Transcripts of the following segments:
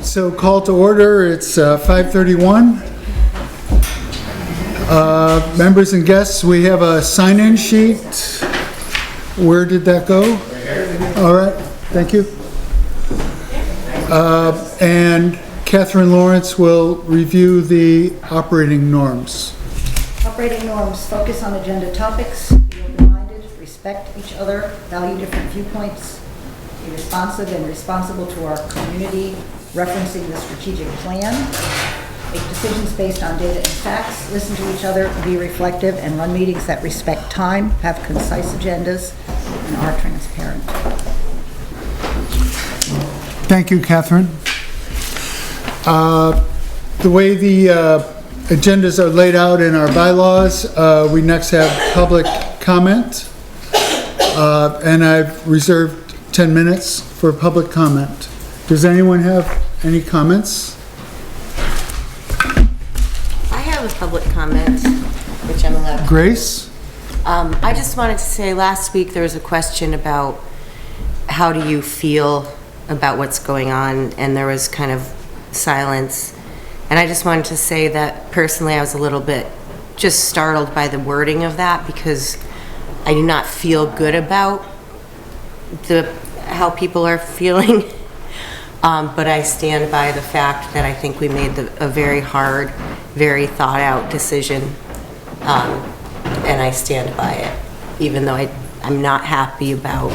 So call to order, it's 5:31. Members and guests, we have a sign-in sheet. Where did that go? All right, thank you. And Catherine Lawrence will review the operating norms. Operating norms focus on agenda topics, be open-minded, respect each other, value different viewpoints, be responsive and responsible to our community, referencing the strategic plan, make decisions based on data and facts, listen to each other, be reflective, and run meetings that respect time, have concise agendas, and are transparent. Thank you, Catherine. The way the agendas are laid out in our bylaws, we next have public comment, and I've reserved 10 minutes for public comment. Does anyone have any comments? I have a public comment, which I'm allowed. Grace? I just wanted to say, last week there was a question about how do you feel about what's going on, and there was kind of silence. And I just wanted to say that personally I was a little bit just startled by the wording of that, because I do not feel good about how people are feeling. But I stand by the fact that I think we made a very hard, very thought out decision. And I stand by it, even though I'm not happy about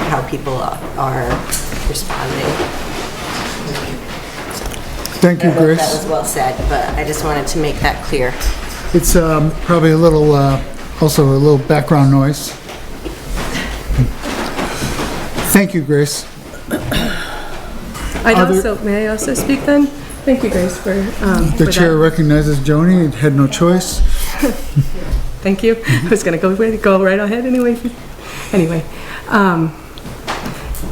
how people are responding. Thank you, Grace. That was well said, but I just wanted to make that clear. It's probably a little, also a little background noise. Thank you, Grace. May I also speak then? Thank you, Grace, for The chair recognizes Joni and had no choice. Thank you. I was going to go right ahead anyway.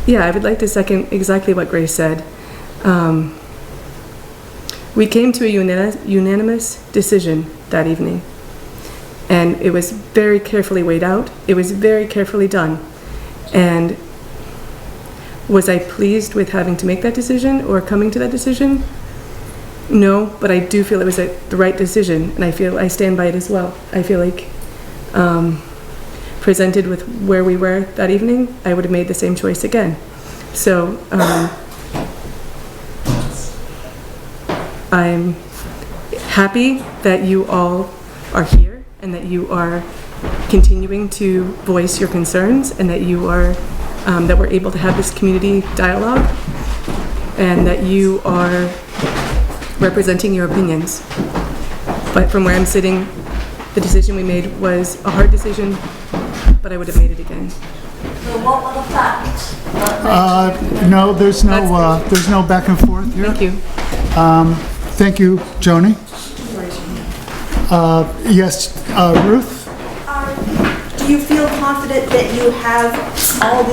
Yeah, I would like to second exactly what Grace said. We came to a unanimous decision that evening, and it was very carefully weighed out. It was very carefully done. And was I pleased with having to make that decision or coming to that decision? No, but I do feel it was the right decision, and I stand by it as well. I feel like presented with where we were that evening, I would have made the same choice again. So I'm happy that you all are here and that you are continuing to voice your concerns, and that you are that we're able to have this community dialogue, and that you are representing your opinions. But from where I'm sitting, the decision we made was a hard decision, but I would have made it again. So what were the facts? No, there's no back and forth here. Thank you. Thank you, Joni. Yes, Ruth? Do you feel confident that you have all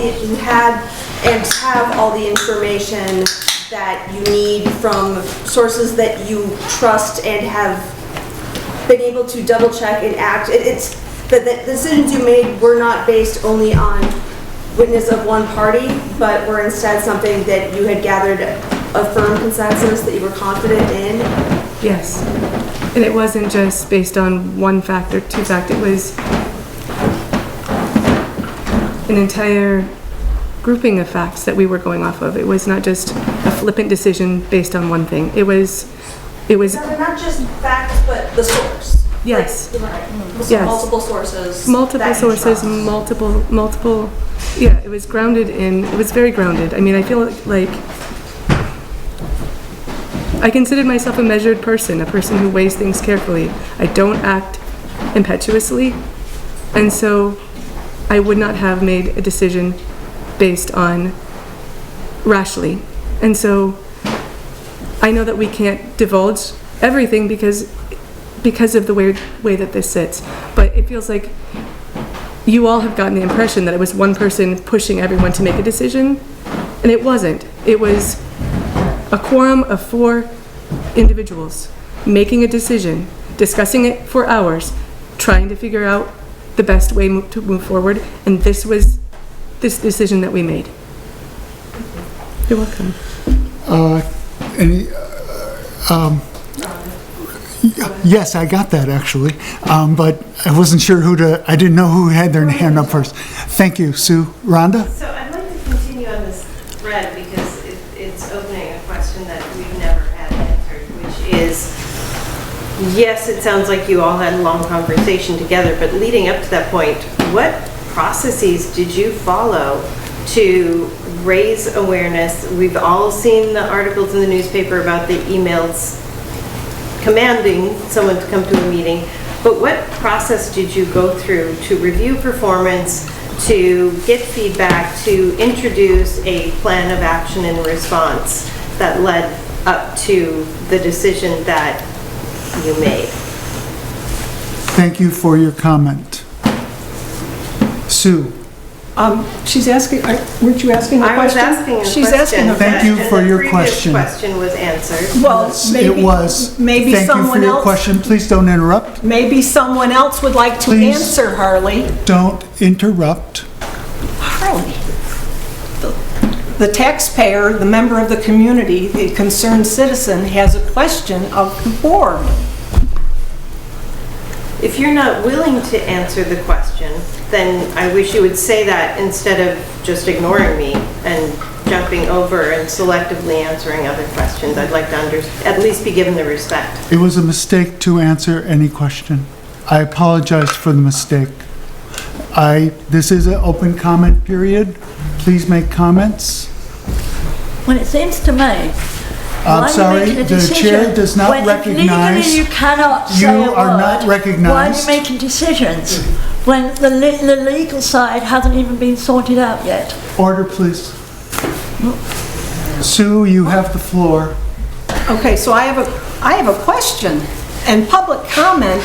the information that you need from sources that you trust and have been able to double check and act? It's that the decisions you made were not based only on witness of one party, but were instead something that you had gathered a firm consensus that you were confident in? Yes. And it wasn't just based on one fact or two facts. It was an entire grouping of facts that we were going off of. It was not just a flippant decision based on one thing. It was Not just facts, but the source. yes. Yes. Multiple sources. Multiple sources, multiple. Yeah, it was grounded in, it was very grounded. I mean, I feel like I considered myself a measured person, a person who weighs things carefully. I don't act impetuously, and so I would not have made a decision based on rashly. And so I know that we can't divulge everything because of the weird way that this sits, but it feels like you all have gotten the impression that it was one person pushing everyone to make a decision, and it wasn't. It was a quorum of 4 individuals making a decision, discussing it for hours, trying to figure out the best way to move forward, and this was this decision that we made. You're welcome. Any, yes, I got that actually, but I wasn't sure I didn't know who had their hand up first. Thank you, Sue. Rhonda? So I'd like to continue on this thread because it's opening a question that we've never had answered, which is, yes, it sounds like you all had a long conversation together, but leading up to that point, what processes did you follow to raise awareness? We've all seen the articles in the newspaper about the emails commanding someone to come to a meeting, but what process did you go through to review performance, to get feedback, to introduce a plan of action and response that led up to the decision that you made? Thank you for your comment. Sue? She's asking, weren't you asking a question? I was asking a question. She's asking a Thank you for your question. The previous question was answered. Well, It was. maybe Thank you for someone your else, question. Please don't interrupt. maybe someone else would like to Please. answer, Harley. Don't interrupt. Harley. The taxpayer, the member of the community, the concerned citizen, has a question of the board. If you're not willing to answer the question, then I wish you would say that instead of just ignoring me and jumping over and selectively answering other questions. I'd like to at least be given the respect. It was a mistake to answer any question. I apologize for the mistake. This is an open comment period. Please make comments. Well, it seems to me. I'm why sorry, are you making a the decision chair does not when recognize. legally you cannot You say a are not word. recognized. Why are you making decisions when the legal side hasn't even been sorted out yet? Order, please. Sue, you have the floor. Okay, so I have a question, and public comment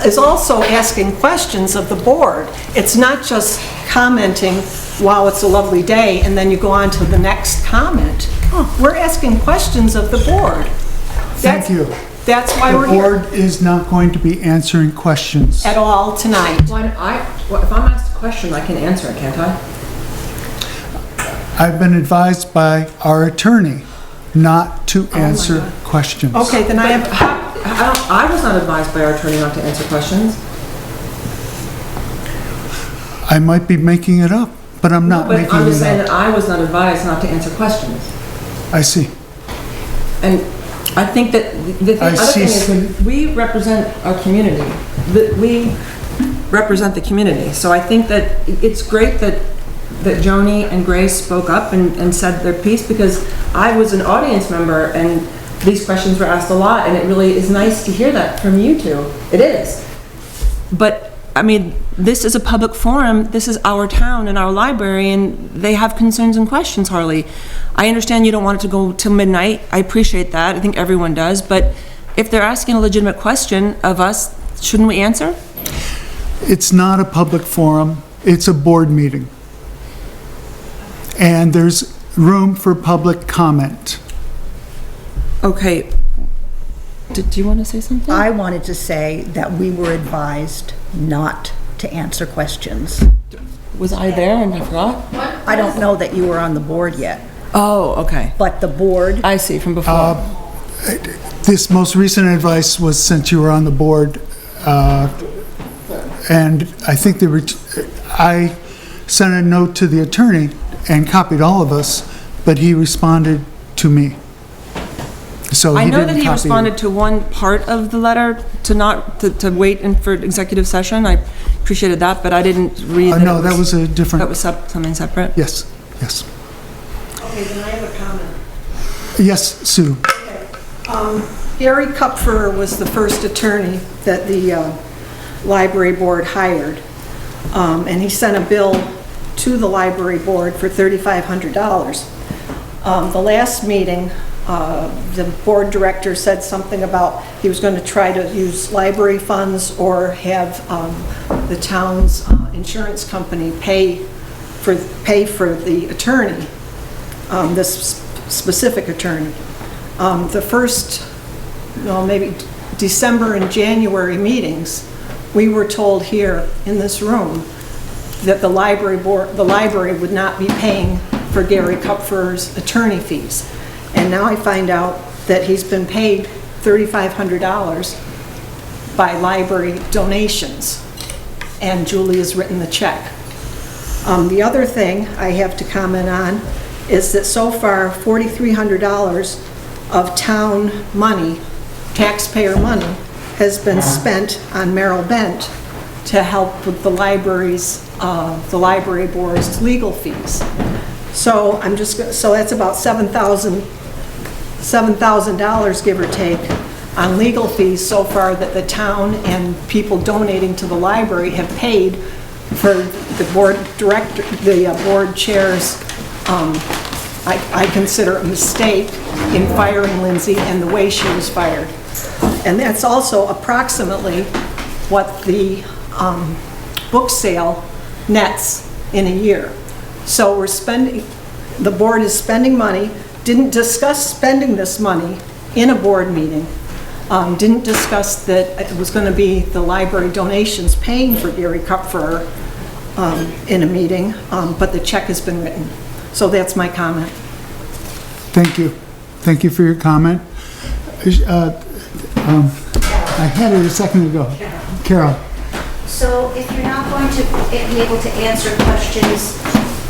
is also asking questions of the board. It's not just commenting, wow, it's a lovely day, and then you go on to the next comment. We're asking questions of the board. Thank you. That's why The we're here board is not going to be answering questions. at all tonight. Well, if I'm asked a question, I can answer it, can't I? I've been advised by our attorney not to answer questions. Okay, then I have, I was not advised by our attorney not to answer questions. I might be making it up, but I'm not But making I'm just saying it that up. I was not advised not to answer questions. I see. And I think that the I other see thing is that we represent our community. We represent the community. So I think that it's great that Joni and Grace spoke up and said their piece, because I was an audience member and these questions were asked a lot, and it really is nice to hear that from you two. It is. But, I mean, this is a public forum, this is our town and our library, and they have concerns and questions, Harley. I understand you don't want it to go till midnight, I appreciate that, I think everyone does, but if they're asking a legitimate question of us, shouldn't we answer? It's not a public forum, it's a board meeting. And there's room for public comment. Okay. Do you want to say something? I wanted to say that we were advised not to answer questions. Was I there and I forgot? I don't know that you were on the board yet, Oh, okay. but the board, I see, from before. This most recent advice was since you were on the board, and I think I sent a note to the attorney and copied all of us, but he responded to me. So I he know didn't that he copy responded you. to one part of the letter, to wait for executive session. I appreciated that, but I didn't read that. No, that was a different. That was something separate? Yes, yes. okay, then I have a comment. Yes, Sue. Gary Kupfer was the first attorney that the library board hired. And he sent a bill to the library board for $3,500. The last meeting, the board director said something about he was going to try to use library funds or have the town's insurance company pay for the attorney, this specific attorney. The first, maybe December and January meetings, we were told here in this room that the library would not be paying for Gary Kupfer's attorney fees. And now I find out that he's been paid $3,500 by library donations, and Julie has written the check. The other thing I have to comment on is that so far $4,300 of town money, taxpayer money, has been spent on Merrill Bent to help with the library board's legal fees. So so that's about $7,000, give or take, on legal fees so far that the town and people donating to the library have paid for the board chair's, I consider a mistake in firing Lindsay and the way she was fired. And that's also approximately what the book sale nets in a year. So the board is spending money, didn't discuss spending this money in a board meeting, didn't discuss that it was going to be the library donations paying for Gary Kupfer in a meeting, but the check has been written. So that's my comment. Thank you. Thank you for your comment. I had it a second ago. Carol. So if you're not going to be able to answer questions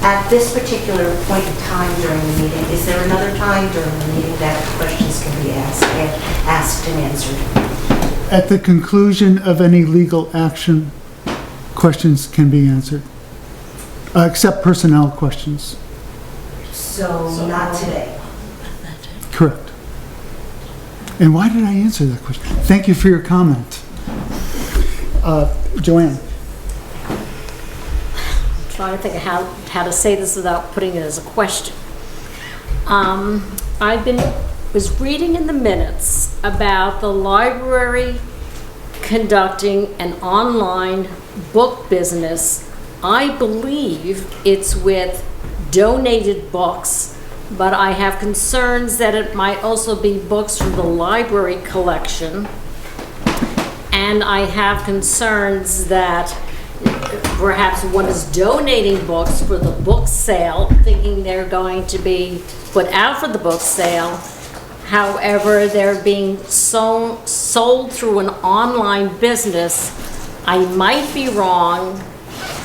at this particular point in time during the meeting, is there another time during the meeting that questions can be asked and answered? At the conclusion of any legal action, questions can be answered, except personnel questions. So not today. Correct. And why did I answer that question? Thank you for your comment. Joanne. I'm trying to think of how to say this without putting it as a question. Was reading in the minutes about the library conducting an online book business. I believe it's with donated books, but I have concerns that it might also be books from the library collection. And I have concerns that perhaps one is donating books for the book sale, thinking they're going to be put out for the book sale. However, they're being sold through an online business. I might be wrong.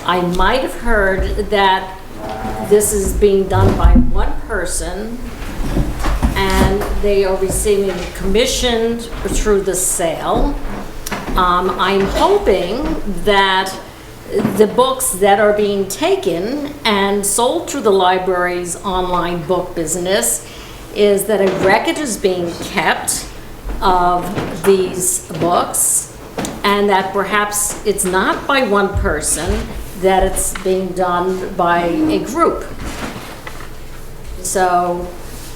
I might have heard that this is being done by one person and they are receiving commission through the sale. I'm hoping that the books that are being taken and sold through the library's online book business is that a record is being kept of these books, and that perhaps it's not by one person, that it's being done by a group. So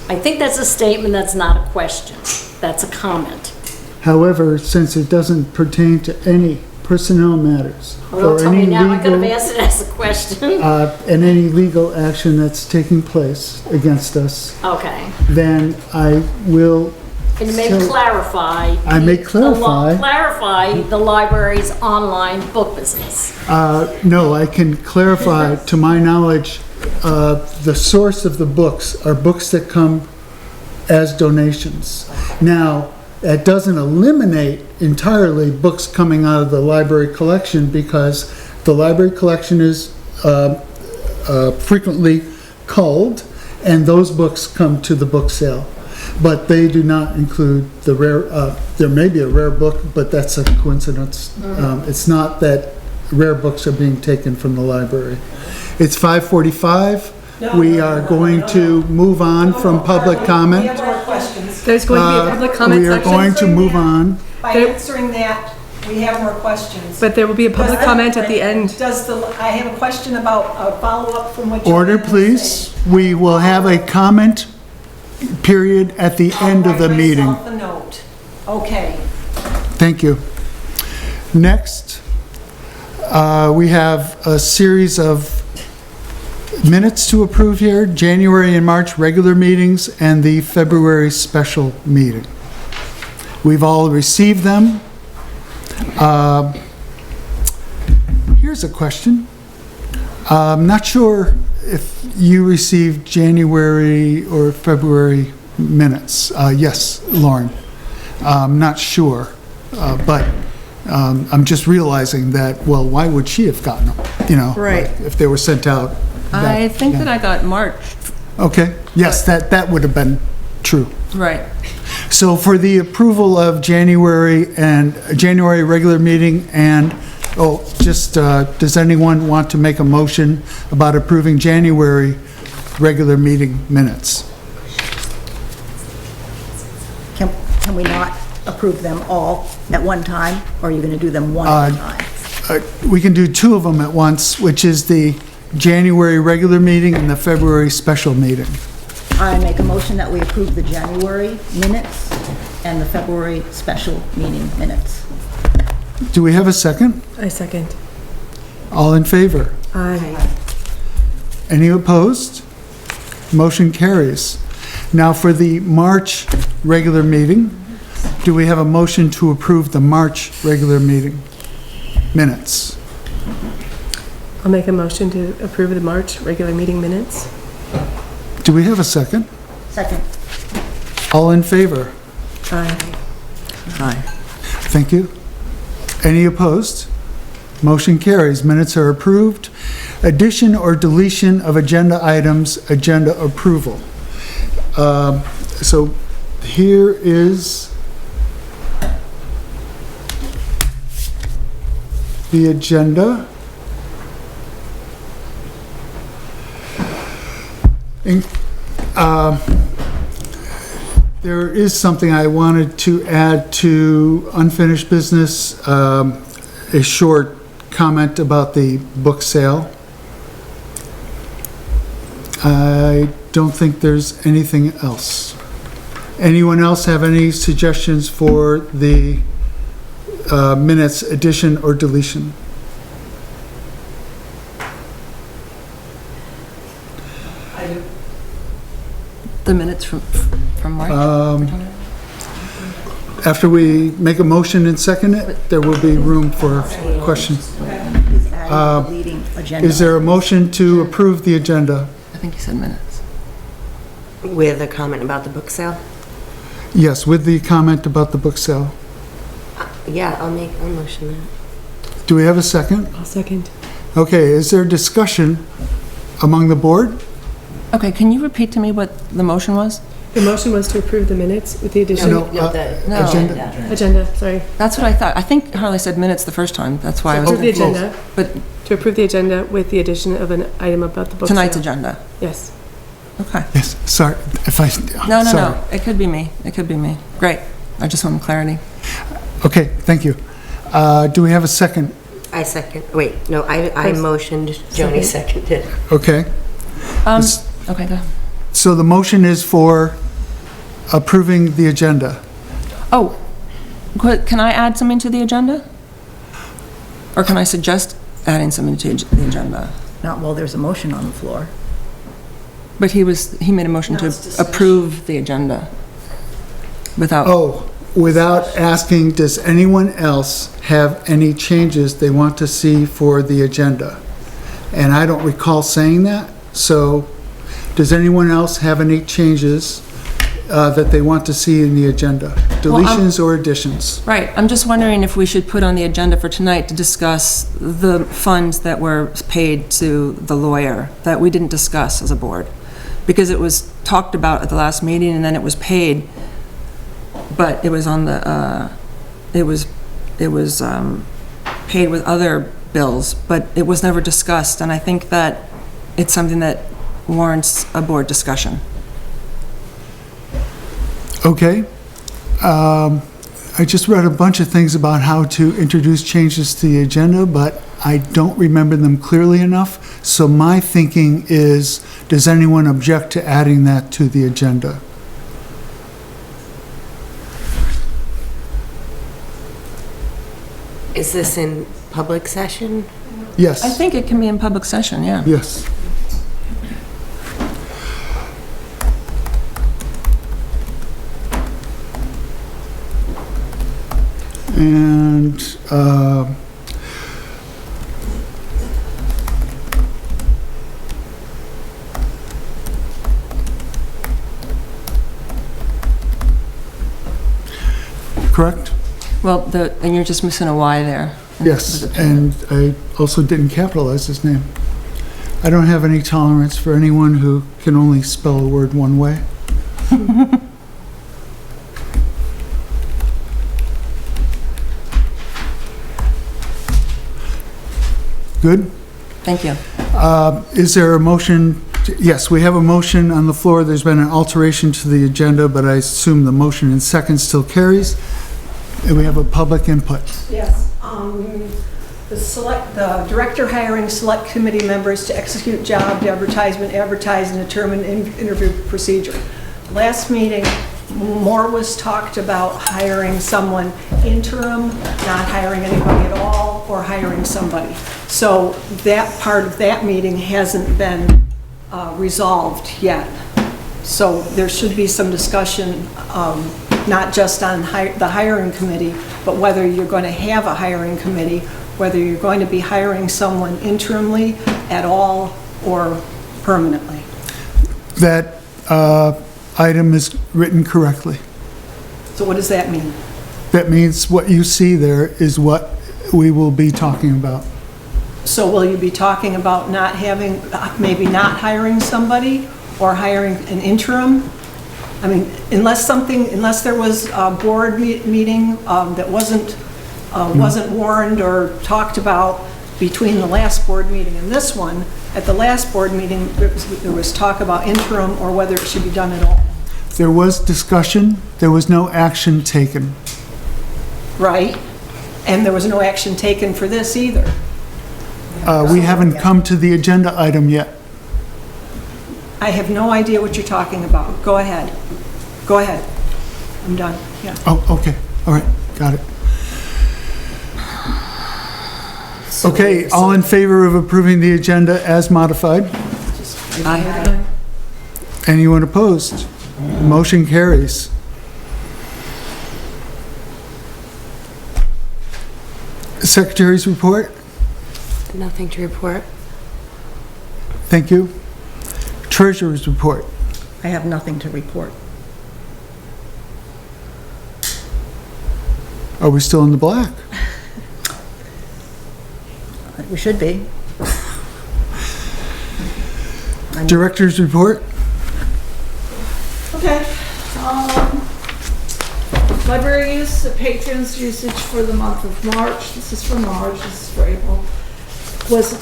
I think that's a statement, that's not a question, that's a comment. However, since it doesn't pertain to any personnel matters Well, or tell me any now, I could have legal, asked it as a question. and any legal action that's taking place against us, Okay. then I will. And you may So- clarify. I may clarify. Clarify the library's online book business. No, I can clarify, to my knowledge, the source of the books are books that come as donations. Now, that doesn't eliminate entirely books coming out of the library collection, because the library collection is frequently culled, and those books come to the book sale. But they do not include the rare, there may be a rare book, but that's a coincidence. It's not that rare books are being taken from the library. It's 5:45. We are going to move on from public comment. We have more questions. There's going to be a public comment We are section. going to move on. By answering that, we have more questions. But there will be a public comment at the end. I have a question about a follow-up from what you. Order, please. We will have a comment period at the end of the meeting. I'll write myself a note. Okay. Thank you. Next, we have a series of minutes to approve here, January and March regular meetings and the February special meeting. We've all received them. Here's a question. I'm not sure if you received January or February minutes. Yes, Lauren. I'm not sure, but I'm just realizing that, well, why would she have gotten them? You know? Right. like, if they were sent out. I think that I got March. Okay, yes, that would have been true. Right. So for the approval of January regular meeting and, does anyone want to make a motion about approving January regular meeting minutes? Can we not approve them all at one time, or are you going to do them one at a time? We can do two of them at once, which is the January regular meeting and the February special meeting. I make a motion that we approve the January minutes and the February special meeting minutes. Do we have a second? I second. All in favor? Aye. Any opposed? Motion carries. Now for the March regular meeting, do we have a motion to approve the March regular meeting minutes? I'll make a motion to approve the March regular meeting minutes. Do we have a second? Second. All in favor? Aye. Aye. Thank you. Any opposed? Motion carries. Minutes are approved. Addition or deletion of agenda items, agenda approval. So here is the agenda. There is something I wanted to add to unfinished business, a short comment about the book sale. I don't think there's anything else. Anyone else have any suggestions for the minutes addition or deletion? The minutes from March? After we make a motion and second it, there will be room for questions. He's adding, deleting agenda. Is there a motion to approve the agenda? I think you said minutes. With a comment about the book sale? Yes, with the comment about the book sale. Yeah, I'll motion that. Do we have a second? I'll second. Okay, is there discussion among the board? Okay, can you repeat to me what the motion was? The motion was to approve the minutes with the addition. No, No, the No. agenda. Agenda, sorry. That's what I thought. I think Harley said minutes the first time. That's why I was. Approve the agenda, But to approve the agenda with the addition of an item about the book sale. tonight's agenda. Yes. Okay. Yes, sorry, if I... No. sorry. It could be me. It could be me. Great. I just want clarity. Okay, thank you. Do we have a second? I second, wait, no, I First. motioned, Joni seconded. Okay, Okay, go ahead. so the motion is for approving the agenda. Oh, can I add something to the agenda? Or can I suggest adding something to the agenda? Not while there's a motion on the floor. But he made a motion to approve the agenda without. Oh, without asking, does anyone else have any changes they want to see for the agenda? And I don't recall saying that, so does anyone else have any changes that they want to see in the agenda? Deletions or additions? Right, I'm just wondering if we should put on the agenda for tonight to discuss the funds that were paid to the lawyer that we didn't discuss as a board. Because it was talked about at the last meeting and then it was paid, but it was on the, it was paid with other bills, but it was never discussed, and I think that it's something that warrants a board discussion. Okay. I just read a bunch of things about how to introduce changes to the agenda, but I don't remember them clearly enough. So my thinking is, does anyone object to adding that to the agenda? Is this in public session? Yes. I think it can be in public session, yeah. Yes. And correct? Well, and you're just missing a Y there. Yes, and I also didn't capitalize his name. I don't have any tolerance for anyone who can only spell a word one way. Good? Thank you. Is there a motion? Yes, we have a motion on the floor. There's been an alteration to the agenda, but I assume the motion in second still carries. And we have a public input. Yes. The director hiring select committee members to execute job advertisement, advertise, and determine interview procedure. Last meeting, more was talked about hiring someone interim, not hiring anybody at all, or hiring somebody. So that part of that meeting hasn't been resolved yet. So there should be some discussion, not just on the hiring committee, but whether you're going to have a hiring committee, whether you're going to be hiring someone interimly at all or permanently. That item is written correctly. So what does that mean? That means what you see there is what we will be talking about. So will you be talking about not having, maybe not hiring somebody or hiring an interim? I mean, unless there was a board meeting that wasn't warned or talked about between the last board meeting and this one. At the last board meeting, there was talk about interim or whether it should be done at all. There was discussion. There was no action taken. Right? And there was no action taken for this either. We haven't come to the agenda item yet. I have no idea what you're talking about. Go ahead. Go ahead. I'm done. Yeah. Oh, okay. All right. Got it. Okay, all in favor of approving the agenda as modified? Aye. Anyone opposed? Motion carries. Secretary's report? Nothing to report. Thank you. Treasurer's report? I have nothing to report. Are we still in the black? We should be. Director's report? Okay. Library use, patrons usage for the month of March, this is for March, this is for April,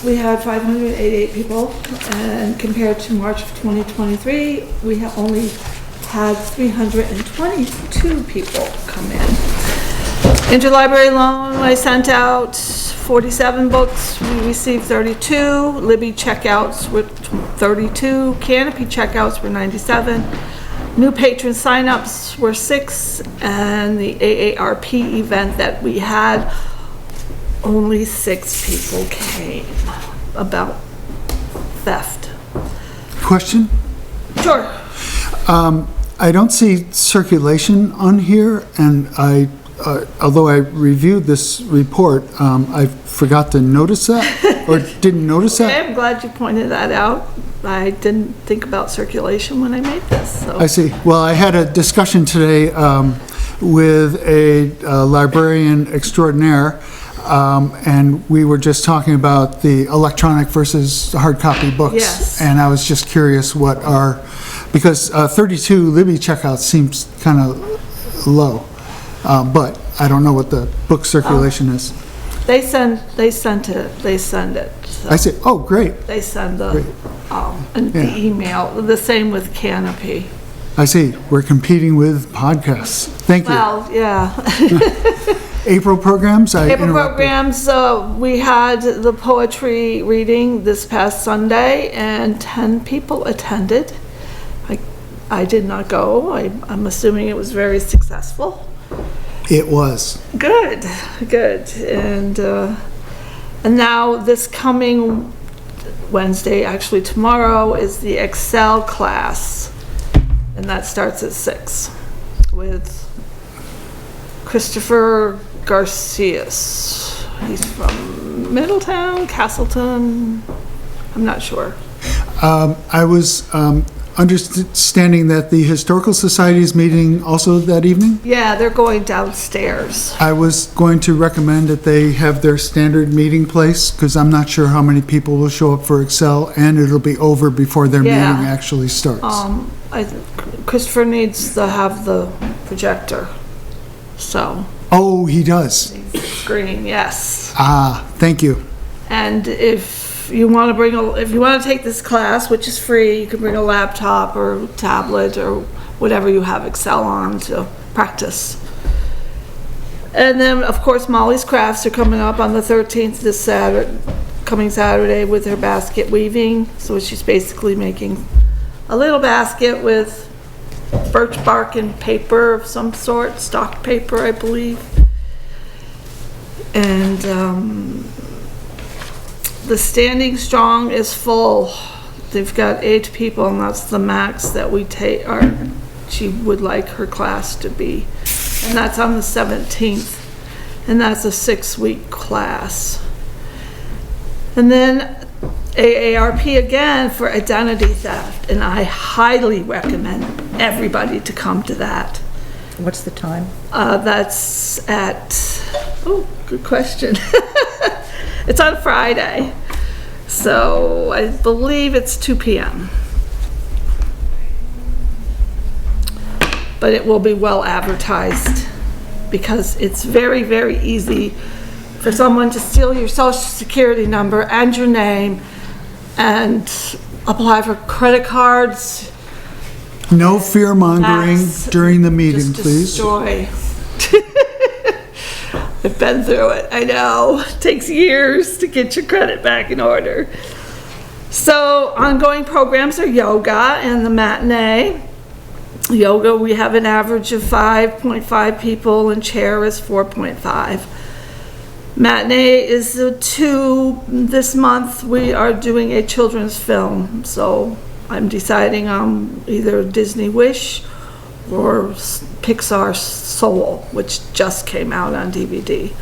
we had 588 people, and compared to March of 2023, we have only had 322 people come in. Interlibrary loan, I sent out 47 books, we received 32, Libby checkouts were 32, Canopy checkouts were 97, new patron signups were 6, and the AARP event that we had, only 6 people came about theft. Question? Sure. I don't see circulation on here, and although I reviewed this report, I forgot to notice that, or didn't notice that. Okay, I'm glad you pointed that out. I didn't think about circulation when I made this, so. I see. Well, I had a discussion today with a librarian extraordinaire, and we were just talking about the electronic versus hard copy books. Yes. And I was just curious what because 32 Libby checkouts seems kind of low, but I don't know what the book circulation is. They send it. So I say, oh, great. they send Great. the email, the same with Canopy. I see. We're competing with podcasts. Thank you. Well, yeah. April programs? I Paper interrupted. programs, we had the poetry reading this past Sunday, and 10 people attended. I did not go. I'm assuming it was very successful. It was. Good. And now this coming Wednesday, actually tomorrow, is the Excel class, and that starts at 6 with Christopher Garcias. He's from Middletown, Castleton, I'm not sure. I was understanding that the Historical Society is meeting also that evening. Yeah, they're going downstairs. I was going to recommend that they have their standard meeting place, because I'm not sure how many people will show up for Excel, and it'll be over before their Yeah. meeting actually starts. Christopher needs to have the projector, so, Oh, he does. screen, yes. Ah, thank you. And if you want to take this class, which is free, you can bring a laptop or tablet or whatever you have Excel on to practice. And then, of course, Molly's Crafts are coming up on the 13th, this coming Saturday, with her basket weaving. So she's basically making a little basket with birch bark and paper of some sort, stock paper, I believe. And the Standing Strong is full. They've got 8 people, and that's the max that she would like her class to be. And that's on the 17th. And that's a 6-week class. And then AARP again for identity theft. And I highly recommend everybody to come to that. What's the time? That's good question. It's on Friday. So I believe it's 2 p.m. But it will be well advertised, because it's very, very easy for someone to steal your social security number and your name and apply for credit cards. No fear mongering That's during the meeting, just please. destroy. I've been through it, I know. It takes years to get your credit back in order. So ongoing programs are yoga and the matinee. Yoga, we have an average of 5.5 people, and chair is 4.5. Matinee is 2. This month we are doing a children's film, so I'm deciding on either Disney Wish or Pixar Soul, which just came out on DVD.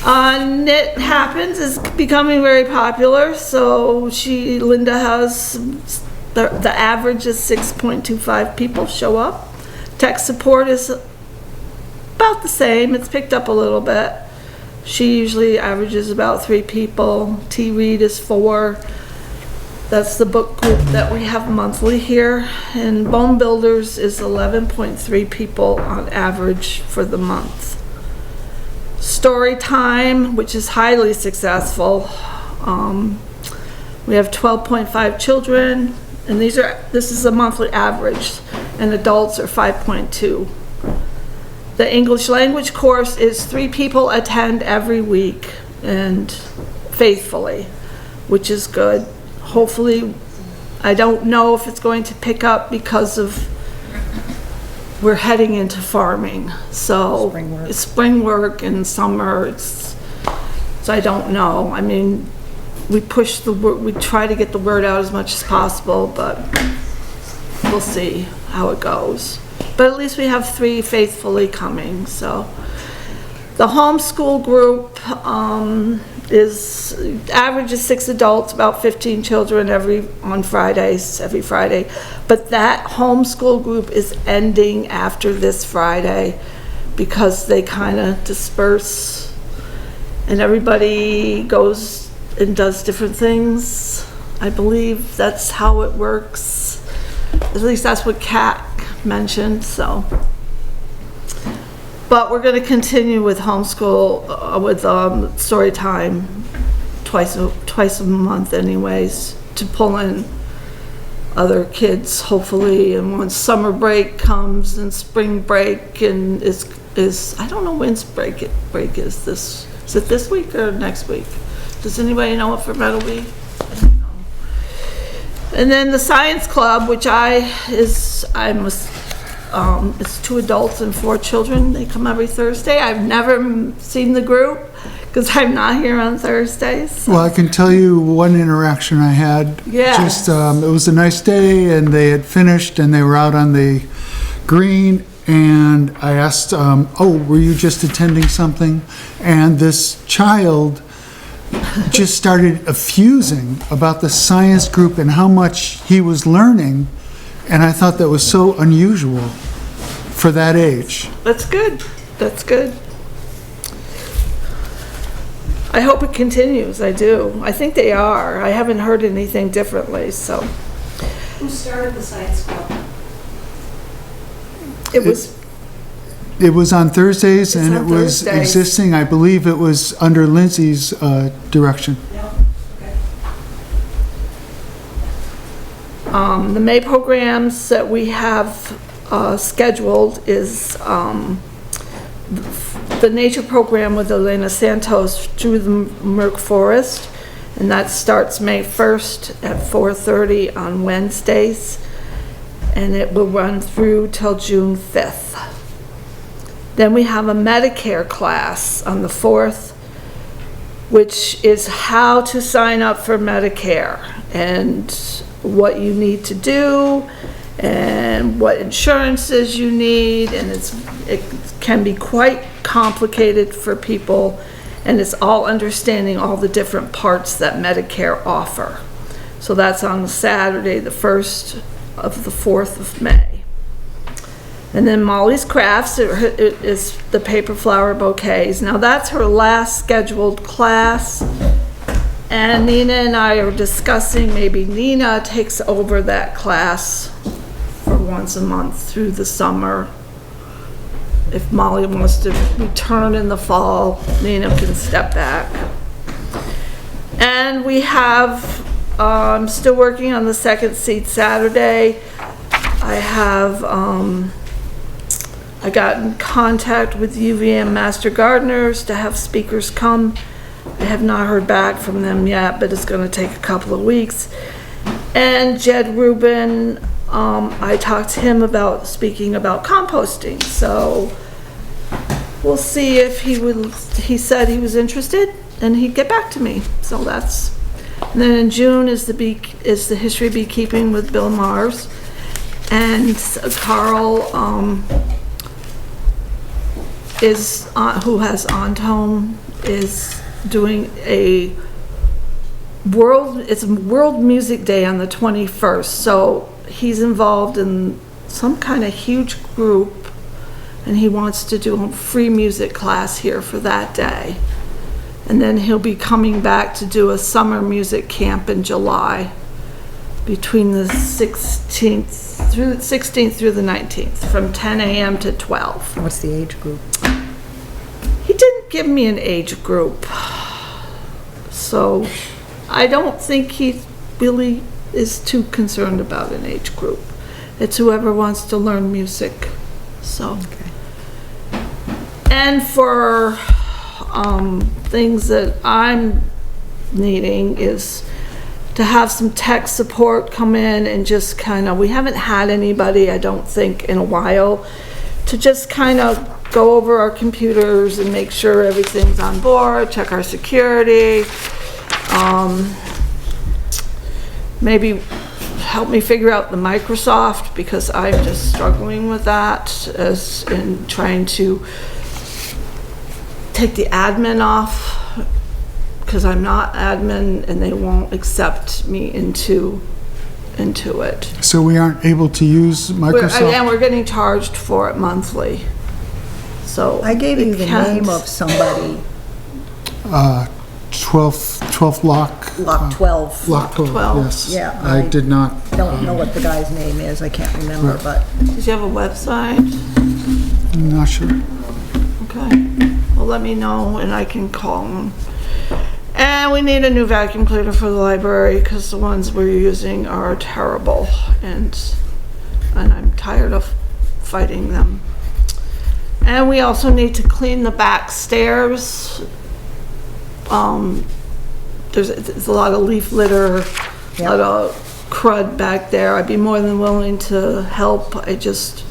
Knit Happens is becoming very popular, so Linda has, the average is 6.25 people show up. Tech support is about the same, it's picked up a little bit. She usually averages about 3 people. Read is 4. That's the book group that we have monthly here. And Bone Builders is 11.3 people on average for the month. Story Time, which is highly successful. We have 12.5 children, and this is a monthly average, and adults are 5.2. The English language course is 3 people attend every week, and faithfully, which is good. Hopefully, I don't know if it's going to pick up because we're heading into farming. So it's spring work and summer. So I don't know. I mean, we try to get the word out as much as possible, but we'll see how it goes. But at least we have 3 faithfully coming, so. The homeschool group averages 6 adults, about 15 children every Friday. But that homeschool group is ending after this Friday because they kind of disperse and everybody goes and does different things. I believe that's how it works. At least that's what Kat mentioned, so. But we're going to continue with homeschool, with story time twice a month anyways, to pull in other kids, hopefully. And once summer break comes and spring break and is I don't know when break is this. Is it this week or next week? Does anybody know if that'll be? I don't know. And then the science club, which it's 2 adults and 4 children. They come every Thursday. I've never seen the group because I'm not here on Thursdays. So. Well, I can tell you one interaction I had. Yeah. Just, it was a nice day, and they had finished, and they were out on the green, and I asked, were you just attending something? And this child just started effusing about the science group and how much he was learning, and I thought that was so unusual for that age. That's good. That's good. I hope it continues. I do. I think they are. I haven't heard anything differently, so. Who started the science club? It was, It was on Thursdays, and it on was Thursdays. existing, I believe it was under Lindsay's direction. the May programs that we have scheduled is the nature program with Elena Santos through the Merck Forest, and that starts May 1st at 4:30 on Wednesdays, and it will run through till June 5th. Then we have a Medicare class on the 4th, which is how to sign up for Medicare and what you need to do and what insurances you need, and it can be quite complicated for people, and it's all understanding all the different parts that Medicare offer. So that's on Saturday, the 1st of the 4th of May. And then Molly's Crafts is the paper flower bouquets. Now that's her last scheduled class, and Nina and I are discussing maybe Nina takes over that class for once a month through the summer. If Molly wants to return in the fall, Nina can step back. And we have, I'm still working on the second seat Saturday. I have, I got in contact with UVM Master Gardeners to have speakers come. I have not heard back from them yet, but it's going to take a couple of weeks. And Jed Rubin, I talked to him about speaking about composting, so we'll see if he said he was interested, and he'd get back to me. So that's, and then in June is the history of beekeeping with Bill Mars, and Carl who has Ontone is doing a World Music Day on the 21st, so he's involved in some kind of huge group, and he wants to do a free music class here for that day. And then he'll be coming back to do a summer music camp in July between the 16th through the 19th, from 10 a.m. to 12. What's the age group? He didn't give me an age group, so I don't think he really is too concerned about an age group. It's whoever wants to learn music. So, and for things that I'm needing is to have some tech support come in and just kind of, we haven't had anybody, I don't think, in a while, to just kind of go over our computers and make sure everything's on board, check our security, maybe help me figure out the Microsoft, because I'm just struggling with that as in trying to take the admin off, because I'm not admin and they won't accept me into it. So we aren't able to use Microsoft? And we're getting charged for it monthly. So I gave you the name of somebody. 12th lock. Lock 12. Lock 12, 12. yes. Yeah, I I did not. Don't know what the guy's name is, I can't remember, Right. but Does you have a website? I'm not sure. Okay. Well, let me know and I can call them. And we need a new vacuum cleaner for the library because the ones we're using are terrible, and I'm tired of fighting them. And we also need to clean the back stairs. There's a lot of leaf litter, a lot of crud back there. I'd be more than willing to help. I just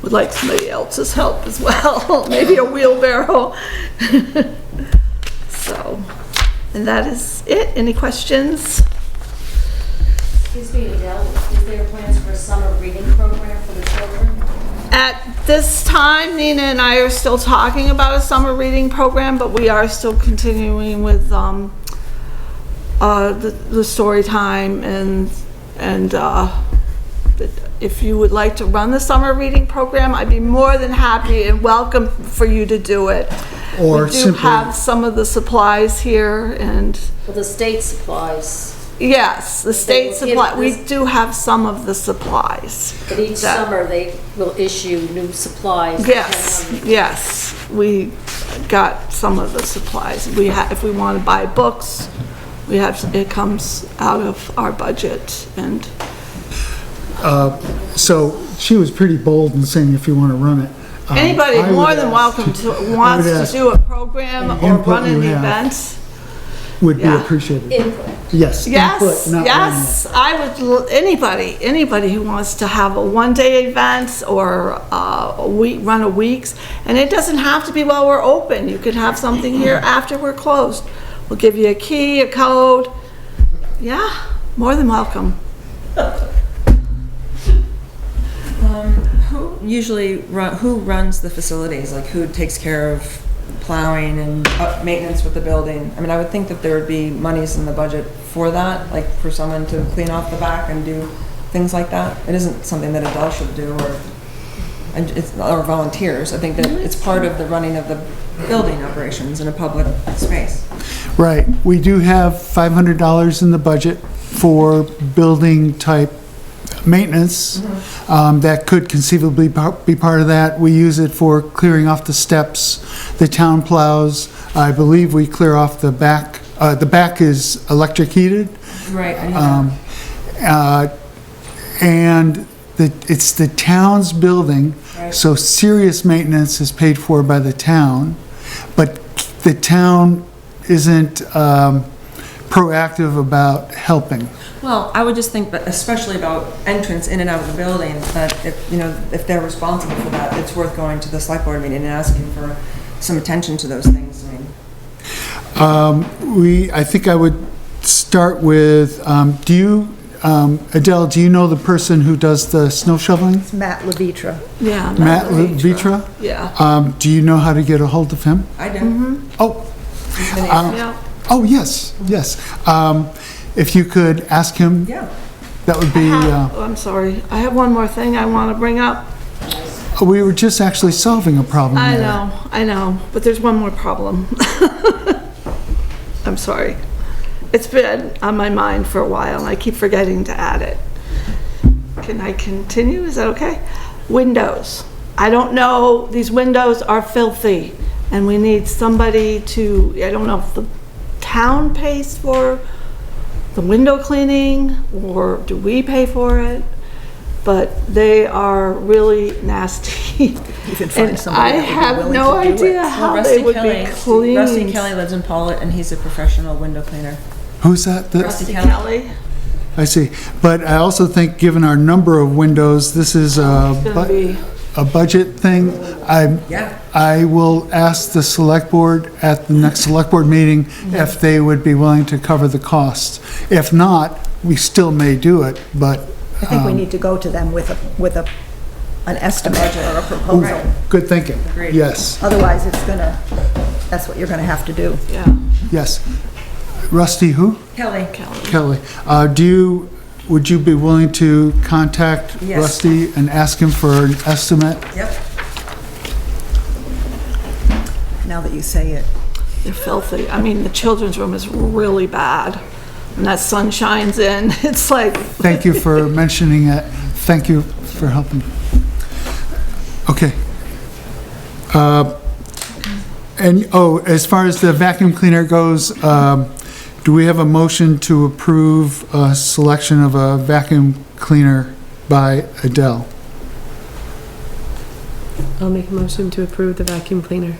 would like somebody else's help as well. Maybe a wheelbarrow. So, and that is it. Any questions? Excuse me, Adele, is there plans for a summer reading program for the children? At this time, Nina and I are still talking about a summer reading program, but we are still continuing with the story time and if you would like to run the summer reading program, I'd be more than happy and welcome for you to do it. Or We do simply- have some of the supplies here and, Well, the state supplies, yes, the state will give supply, we this- do have some of the supplies. but each That- summer they will issue new supplies. Yes, yes, we got some of the supplies. We have, if we want to buy books, we have, it comes out of our budget and, So she was pretty bold in saying if you want to run it. anybody I would more than ask- welcome to, wants to ask do a program any or input run an you have. event. Would be Yeah. appreciated. Input. Yes. Yes, input, not running yes, I would, anybody who wants to have a one-day event or a week, run a week's, and it doesn't have to be while we're open, you could have something here after we're closed. We'll give you a key, a code, yeah, more than welcome. Who runs the facilities? Like, who takes care of plowing and maintenance with the building? I mean, I would think that there would be monies in the budget for that, like for someone to clean off the back and do things like that. It isn't something that Adele should do, or volunteers. I think that it's part of the running of the building operations in a public space. it. Right. We do have $500 in the budget for building type maintenance. That could conceivably be part of that. We use it for clearing off the steps, the town plows. I believe we clear off the back. The back is electric heated. Right. I know that. And it's the town's building, Right. so serious maintenance is paid for by the town, but the town isn't proactive about helping. Well, I would just think, but especially about entrance in and out of the building, that if they're responsible for that, it's worth going to the select board meeting and asking for some attention to those things. I mean, I think I would start with, Adele, do you know the person who does the snow shoveling? It's Matt Levitra. Yeah. Matt Vitra? Yeah. Do you know how to get a hold of him? I do. Oh, Yeah. oh, yes, yes. If you could ask him, Yeah. that would be, I'm sorry, I have one more thing I want to bring up. we were just actually solving a problem I there. I know, but there's one more problem. I'm sorry. It's been on my mind for a while, and I keep forgetting to add it. Can I continue? Is that okay? Windows. I don't know, these windows are filthy, and we need somebody to, I don't know if the town pays for the window cleaning, or do we pay for it? But they are really nasty. You can find And somebody I that would be have willing no to do it. idea how they would be cleaned. Rusty Kelly lives in Pawlet, and he's a professional window cleaner. Who's that? Rusty Rusty Kelly. Kelly. I see. But I also think, given our number of windows, this is Gonna be, a budget thing. Yeah. I will ask the select board at the next select board meeting if they would be willing to cover the cost. If not, we still may do it, but I think we need to go to them with an estimate or a proposal. good thinking. Agreed. Yes, Otherwise, that's what you're gonna have to do. yeah. yes. Rusty who? Kelly. Kelly. Would you be willing to contact Yes. Rusty and ask him for an estimate? Yep. Now that you say it. They're filthy. I mean, the children's room is really bad. When that sun shines in, it's like, Thank you for mentioning it. Thank you for helping. Okay. As far as the vacuum cleaner goes, do we have a motion to approve a selection of a vacuum cleaner by Adele? I'll make a motion to approve the vacuum cleaner.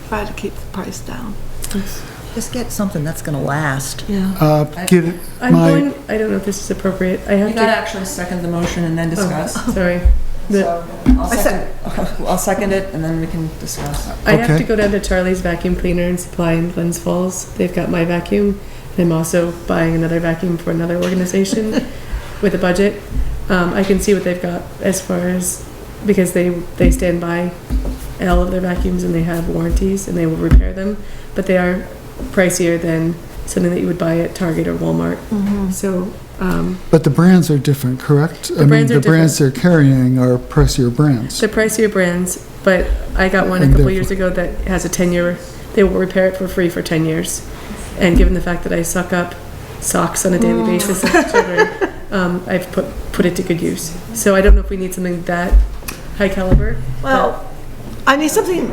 try to keep the price down. Just get something that's gonna last. Yeah. Get it, I'm my, going, I don't know if this is appropriate. I You have gotta to, actually second the motion and then discuss. sorry. So I'll second it and then we can discuss. I have Okay. to go down to Charlie's Vacuum Cleaner and Supply in Glens Falls. They've got my vacuum. I'm also buying another vacuum for another organization with a budget. I can see what they've got as far as, because they stand by all of their vacuums and they have warranties and they will repair them, but they are pricier than something that you would buy at Target or Walmart. So, But the brands are different, correct? I mean, brands are the brands they're carrying are pricier brands. the pricier brands, but I got one a And couple therefore- years ago that has a 10-year, they will repair it for free for 10 years. And given the fact that I suck up socks on a daily basis of children, I've put it to good use. So I don't know if we need something that high caliber. Well, I need something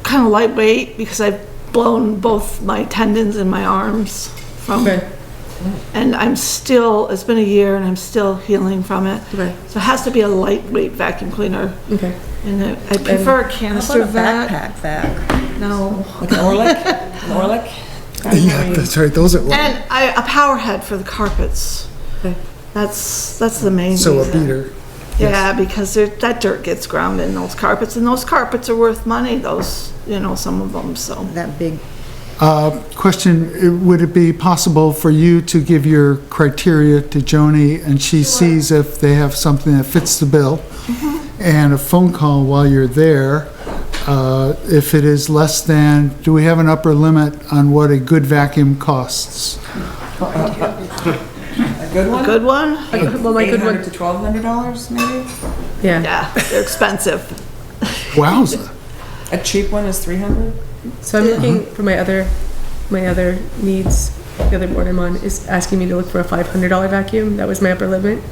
kind of lightweight because I've blown both my tendons in my arms from, Okay, and I'm still, it's been a year and I'm still healing from it. okay, So it has to be a lightweight vacuum cleaner. okay. And I prefer a canister vac. Backpack vac. No. Like an Orlick? Yeah, that's right, those are, And a power head for the carpets. Okay. That's the main so a reason. beater. Yeah, because that dirt gets ground in those carpets, and those carpets are worth money, those, some of them, so. That big, Question, would it be possible for you to give your criteria to Joni and she sees if they have something that fits the bill? And a phone call while you're there, if it is less than, do we have an upper limit on what a good vacuum costs? A good one? Good one? Well, my good one, $800 to $1,200 maybe? yeah. Yeah, they're expensive. Wowza. A cheap one is $300? So I'm looking for my other needs. The other board I'm on is asking me to look for a $500 vacuum. That was my upper limit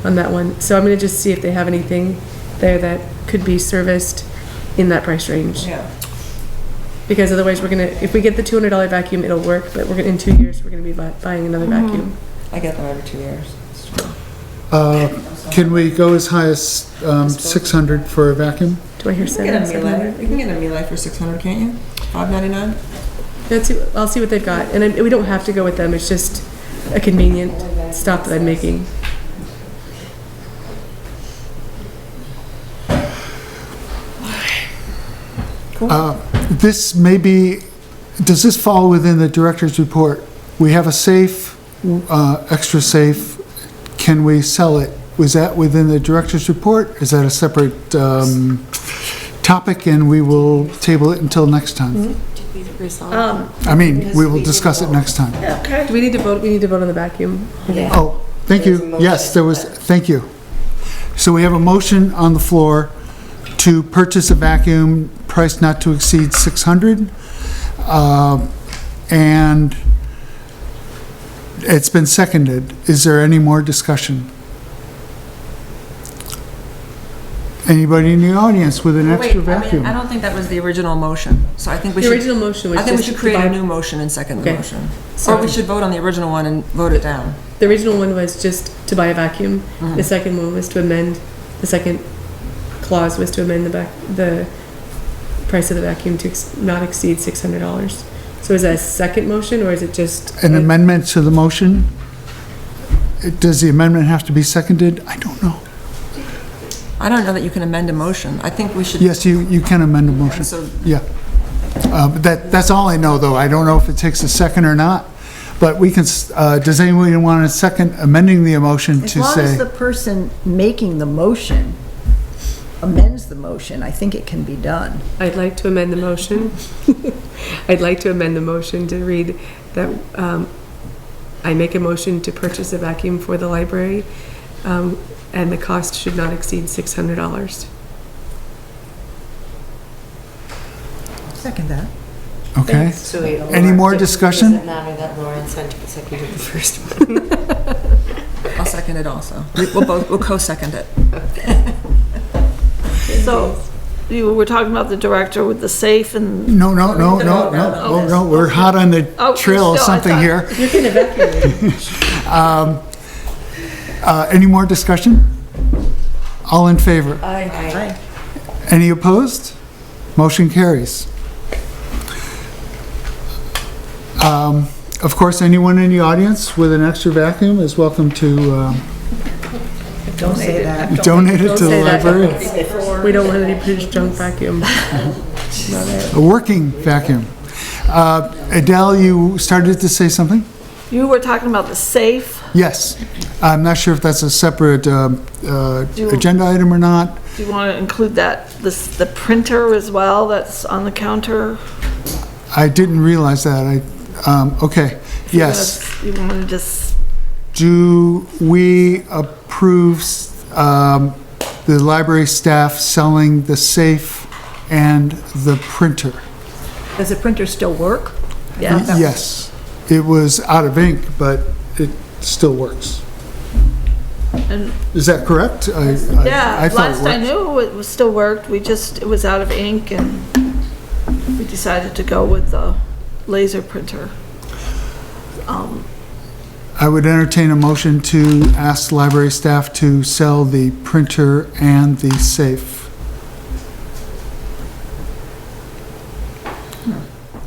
on that one. So I'm gonna just see if they have anything there that could be serviced in that price range. Yeah. Because otherwise if we get the $200 vacuum, it'll work, but in 2 years, we're gonna be buying another vacuum. I get them every 2 years. Can we go as high as 600 for a vacuum? Do I hear You can get a seven? Miele. You can get a Miele for $600, can't you? $5.99? I'll see what they've got. And we don't have to go with them. It's just a convenient stop that I'm making. This may be, does this fall within the director's report? We have a safe, extra safe. Can we sell it? Was that within the director's report? Is that a separate topic and we will table it until next time? I mean, we will discuss it next time. Okay. Do we need to vote? We need to vote on the vacuum. Oh, thank you. Yes, there was, thank you. So we have a motion on the floor to purchase a vacuum price not to exceed 600. And it's been seconded. Is there any more discussion? Anybody in the audience with an extra vacuum? I don't think that was the original motion, so I think we The should. original motion was I think we just should to create buy- a new motion and second the Okay. motion. So- Or we should vote on the original one and vote it down. The original one was just to buy a vacuum. The second one was to amend, the second clause was to amend the price of the vacuum to not exceed $600. So is that a second motion or is it just? An amendment to the motion? Does the amendment have to be seconded? I don't know. I don't know that you can amend a motion. I think we should. Yes, you can amend a motion. So Yeah. But that's all I know, though. I don't know if it takes a second or not. But we can, does anyone want a second amending the motion as to long as say? the person making the motion amends the motion, I think it can be done. I'd like to amend the motion. I'd like to amend the motion to read that I make a motion to purchase a vacuum for the library, and the cost should not exceed $600. Second that. Okay. So wait, Any more Does discussion? it matter that Lauren seconded the first one? I'll second it also. We'll co-second it. So, you were talking about the director with the safe and, No, we're hot on the Oh, trail of still, I something thought- here. You're going to evacuate. Any more discussion? All in favor? Aye. Any opposed? Motion carries. Of course, anyone in the audience with an extra vacuum is welcome to Don't say that. donate it Don't to the say that. library. We don't want any British junk vacuum. A working vacuum. Adele, you started to say something? you were talking about the safe. Yes. I'm not sure if that's a separate agenda item or not. Do you want to include that, the printer as well that's on the counter? I didn't realize that. Okay. Yes. You want to just, Do we approve the library staff selling the safe and the printer? Does the printer still work? yeah. Yes. It was out of ink, but it still works. And Is that correct? yeah, I thought it last I worked. knew it was still worked. It was out of ink and we decided to go with the laser printer. I would entertain a motion to ask library staff to sell the printer and the safe.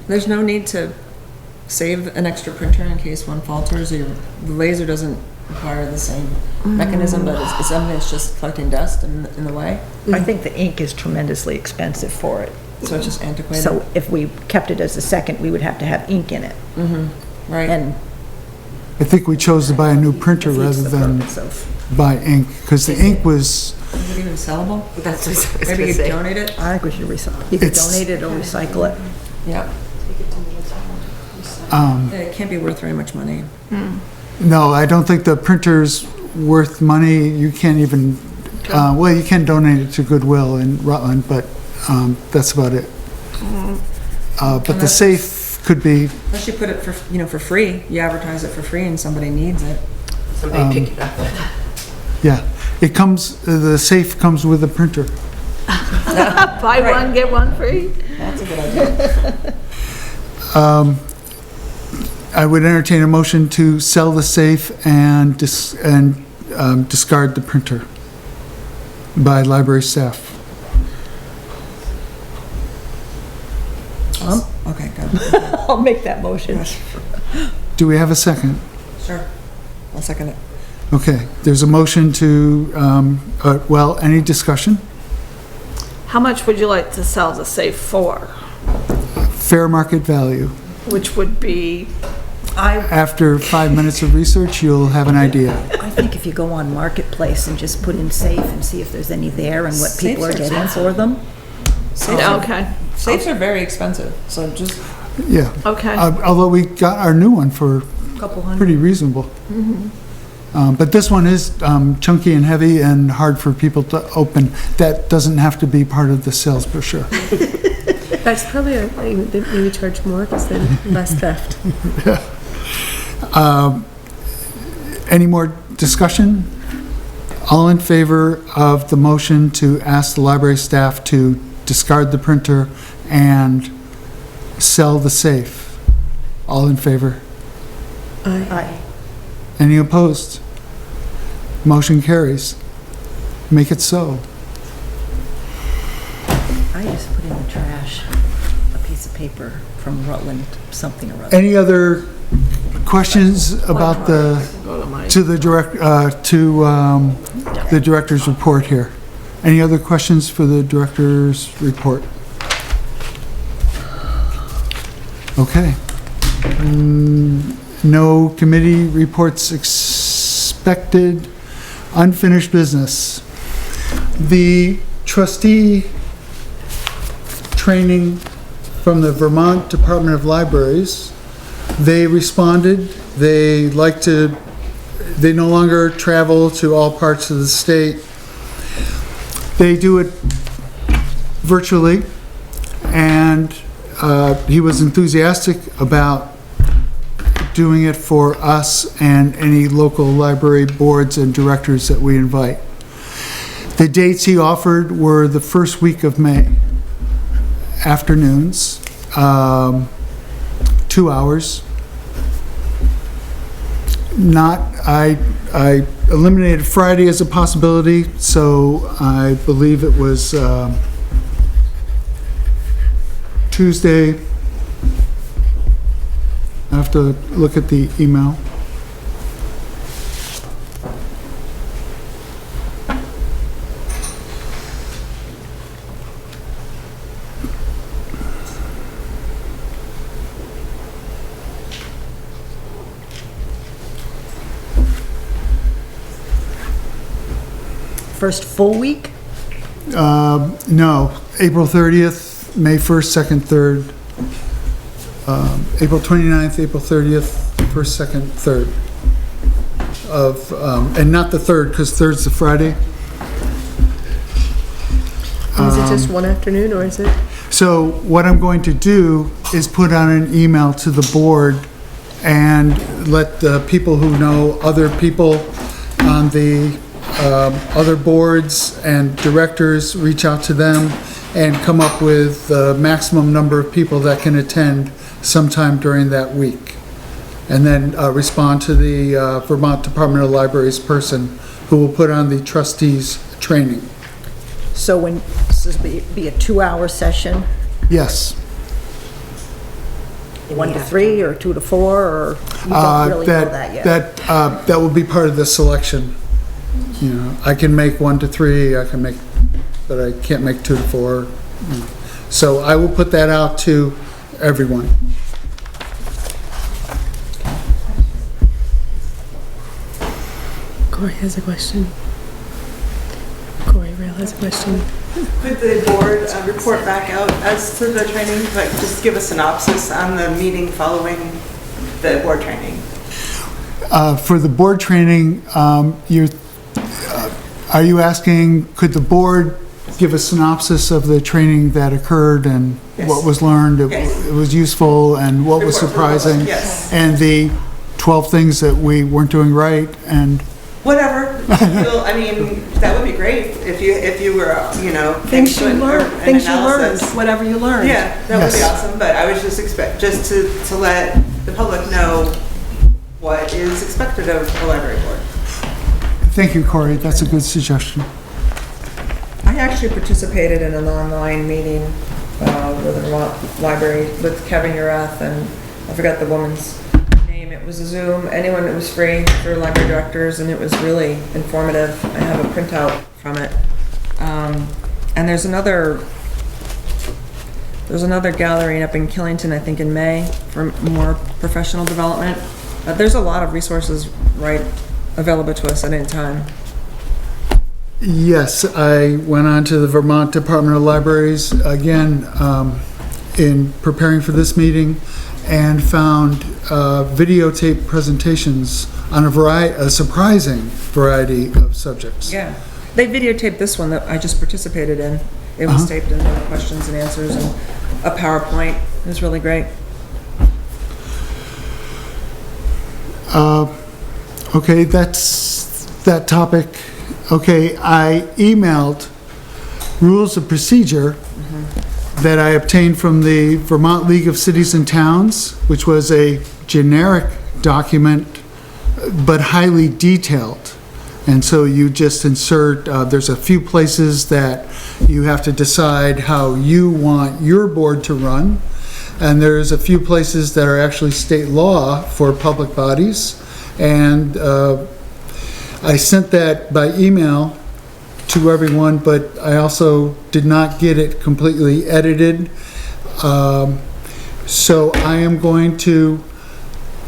There's no need to save an extra printer in case one falters, or the laser doesn't require the same mechanism, but it's something that's just collecting dust in the way, I think the ink is tremendously expensive for it. so it's just antiquated. So if we kept it as a second, we would have to have ink in it. Right. And I think we chose to buy a new printer rather defeats the than purpose of, buy ink, because the ink was, Is it even sellable? That's what I was Maybe gonna you say. donate it? I think we should recycle. You could It's- donate it or recycle it. Yep. It can't be worth very much money. no, I don't think the printer's worth money. You can't even, well, you can donate it to Goodwill in Rutland, but that's about it. But the safe could be, Unless you put it for, for free, you advertise it for free and somebody needs it. Somebody pick it up. yeah, it comes, the safe comes with a printer. Buy one, get one free? That's a good idea. I would entertain a motion to sell the safe and discard the printer by library staff. Okay, good. I'll make that motion. Do we have a second? Sure. I'll second it. Okay, there's a motion to, well, any discussion? How much would you like to sell the safe for? Fair market value. Which would be, After 5 minutes of research, you'll have an idea. I think if you go on Marketplace and just put in safe and see if there's any there and what people are Safes are getting for them. okay, Safes are very expensive, so just, Yeah. okay. Although we got our new one for Couple hundred. pretty reasonable. But this one is chunky and heavy and hard for people to open. That doesn't have to be part of the sales brochure. That's probably, maybe charge more because then less theft. Any more discussion? All in favor of the motion to ask the library staff to discard the printer and sell the safe? All in favor? Aye. Any opposed? Motion carries. Make it so. I just put in the trash a piece of paper from Rutland, something or other. Any other questions about the director's report here? Any other questions for the director's report? Okay. No committee reports expected. Unfinished business. The trustee training from the Vermont Department of Libraries, they responded. They no longer travel to all parts of the state. They do it virtually, and he was enthusiastic about doing it for us and any local library boards and directors that we invite. The dates he offered were the first week of May, afternoons, 2 hours. I eliminated Friday as a possibility, so I believe it was Tuesday. I have to look at the email. First full week? No, April 30th, May 1st, 2nd, 3rd. April 29th, April 30th, 1st, 2nd, 3rd of, and not the 3rd, because 3rd's the Friday. Is it just one afternoon, or is it? So what I'm going to do is put on an email to the board and let the people who know other people on the other boards and directors reach out to them and come up with the maximum number of people that can attend sometime during that week. And then respond to the Vermont Department of Libraries person who will put on the trustees training. So when, this is be a 2-hour session, Yes. 1 to 3 or 2 to 4, or you don't really know that yet? That will be part of the selection. You know, I can make 1 to 3, I can make, but I can't make 2 to 4. So I will put that out to everyone. Corey has a question. Corey Rail has a question. Could the board report back out as to the training, like just give a synopsis on the meeting following the board training? For the board training, are you asking, could the board give a synopsis of the training that occurred and what was learned, it was useful, and what was surprising? Yes. And the 12 things that we weren't doing right, and Whatever. I mean, that would be great if you were, you know, Things you doing learned, an things you learned, analysis. whatever you learned. Yeah, that would be Yes. awesome, but I was just to let the public know what is expected of the library board. thank you, Corey, that's a good suggestion. I actually participated in an online meeting with the Vermont Library with Kevin Urath, and I forgot the woman's name. It was a Zoom. It was free for library directors, and it was really informative. I have a printout from it. And there's another gathering up in Killington, I think in May, for more professional development. There's a lot of resources available to us at any time. Yes, I went on to the Vermont Department of Libraries again in preparing for this meeting and found videotape presentations on a surprising variety of subjects. Yeah. They videotaped this one that I just participated in. It was taped and there were questions and answers and a PowerPoint. It was really great. Okay, that's that topic. Okay, I emailed rules of procedure that I obtained from the Vermont League of Cities and Towns, which was a generic document, but highly detailed. And so you just insert, there's a few places that you have to decide how you want your board to run. And there's a few places that are actually state law for public bodies. And I sent that by email to everyone, but I also did not get it completely edited. So I am going to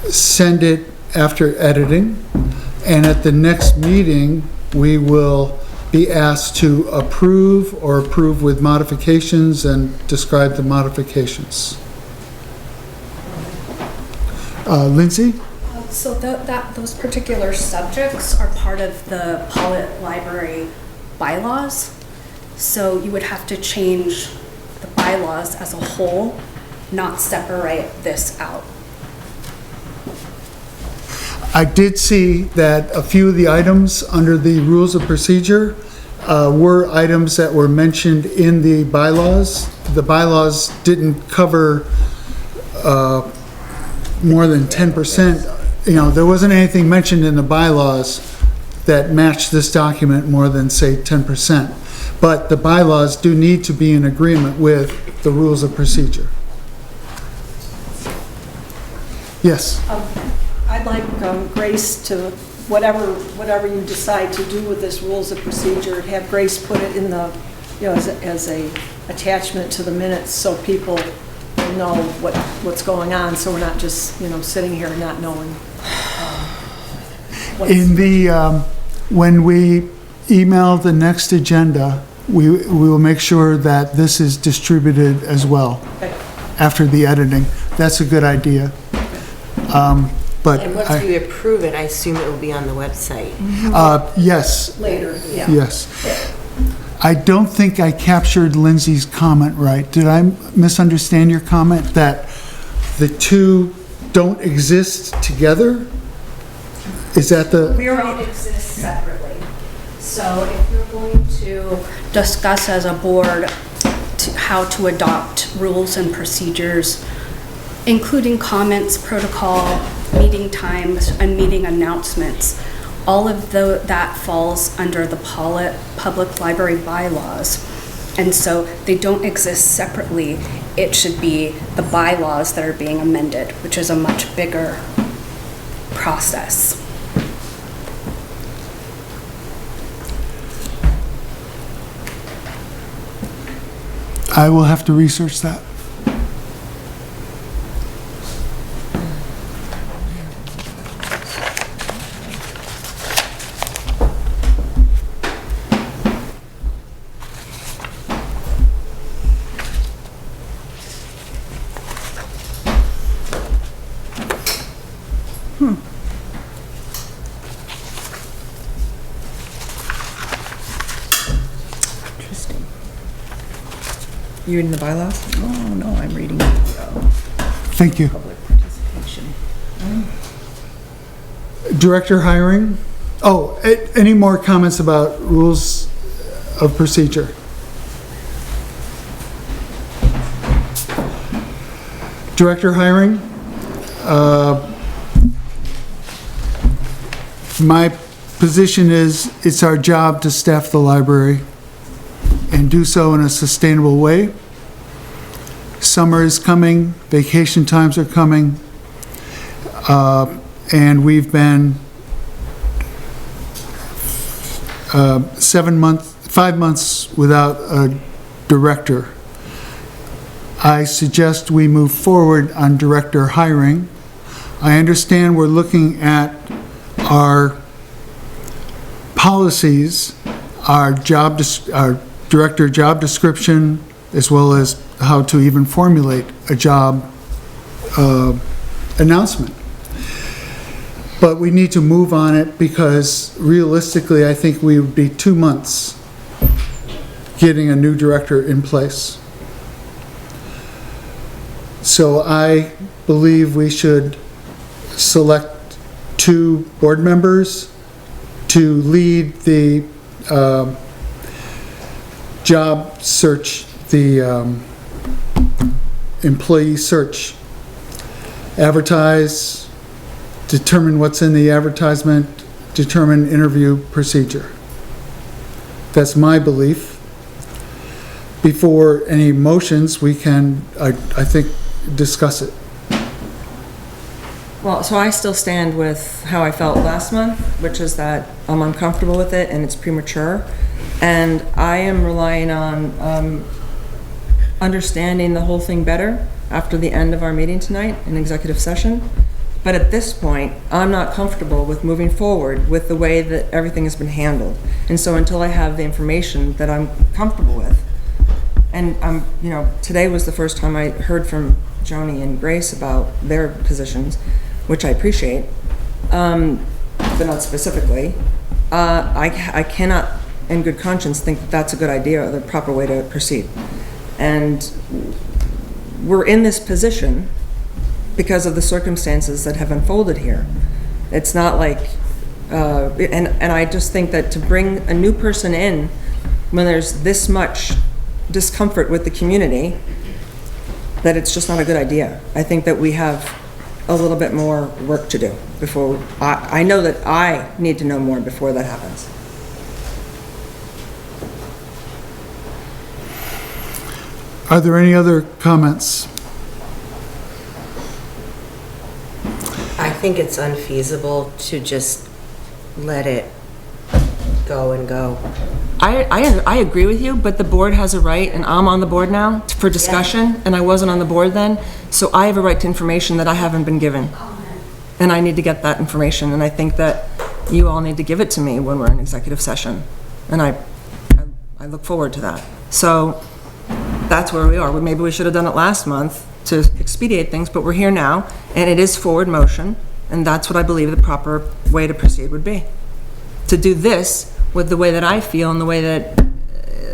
send it after editing. And at the next meeting, we will be asked to approve or approve with modifications and describe the modifications. Lindsay? So those particular subjects are part of the Pawlet Library bylaws. So you would have to change the bylaws as a whole, not separate this out. I did see that a few of the items under the rules of procedure were items that were mentioned in the bylaws. The bylaws didn't cover more than 10%. You know, there wasn't anything mentioned in the bylaws that matched this document more than, say, 10%. But the bylaws do need to be in agreement with the rules of procedure. Yes? I'd like Grace to, whatever you decide to do with this rules of procedure, have Grace put it in the, you know, as a attachment to the minutes so people know what's going on, so we're not just, you know, sitting here not knowing. In the, when we email the next agenda, we will make sure that this is distributed as well Okay. after the editing. that's a good idea. But And once we approve it, I assume it will be on the website. yes, Later, yeah. yes. I don't think I captured Lindsay's comment right. Did I misunderstand your comment that the two don't exist together? Is that the? We don't exist separately. So if you're going to discuss as a board how to adopt rules and procedures, including comments, protocol, meeting times, and meeting announcements, all of that falls under the Pawlet Public Library bylaws. And so they don't exist separately. It should be the bylaws that are being amended, which is a much bigger process. I will have to research that. Interesting. You reading the bylaws? Oh, no, I'm reading Thank you. public participation. Director hiring. Oh, any more comments about rules of procedure? Director hiring. My position is it's our job to staff the library and do so in a sustainable way. Summer is coming, vacation times are coming, and we've been 5 months without a director. I suggest we move forward on director hiring. I understand we're looking at our policies, our director job description, as well as how to even formulate a job announcement. But we need to move on it because realistically, I think we would be 2 months getting a new director in place. So I believe we should select 2 board members to lead the job search, the employee search. Advertise, determine what's in the advertisement, determine interview procedure. That's my belief. Before any motions, we can, I think, discuss it. Well, so I still stand with how I felt last month, which is that I'm uncomfortable with it and it's premature. And I am relying on understanding the whole thing better after the end of our meeting tonight in executive session. But at this point, I'm not comfortable with moving forward with the way that everything has been handled. And so until I have the information that I'm comfortable with, and today was the first time I heard from Joni and Grace about their positions, which I appreciate, but not specifically. I cannot, in good conscience, think that that's a good idea or the proper way to proceed. And we're in this position because of the circumstances that have unfolded here. It's not like, and I just think that to bring a new person in when there's this much discomfort with the community, that it's just not a good idea. I think that we have a little bit more work to do before, I know that I need to know more before that happens. Are there any other comments? I think it's unfeasible to just let it go and go. I agree with you, but the board has a right, and I'm on the board now for discussion, and I wasn't on the board then, so I have a right to information that I haven't been given. And I need to get that information, and I think that you all need to give it to me when we're in executive session. And I look forward to that. So that's where we are. Maybe we should have done it last month, to expedite things, but we're here now, and it is forward motion, and that's what I believe the proper way to proceed would be. To do this with the way that I feel and the way that,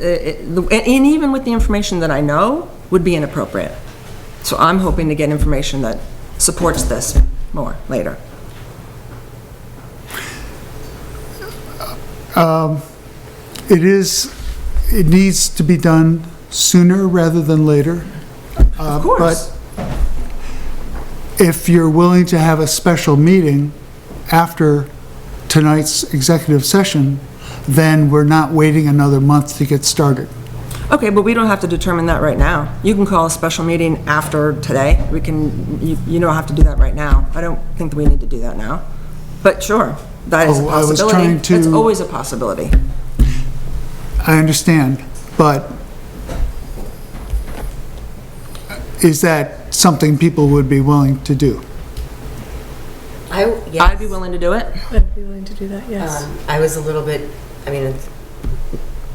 and even with the information that I know, would be inappropriate. So I'm hoping to get information that supports this more later. It needs to be done sooner rather than later. Of course. But if you're willing to have a special meeting after tonight's executive session, then we're not waiting another month to get started. Okay, but we don't have to determine that right now. You can call a special meeting after today. We can, you don't have to do that right now. I don't think that we need to do that now. But sure, that is a I was possibility. trying to- It's always a possibility. I understand, but is that something people would be willing to do? Yes. I'd be willing to do it. I'd be willing to do that, yes. I was a little bit, I mean, it's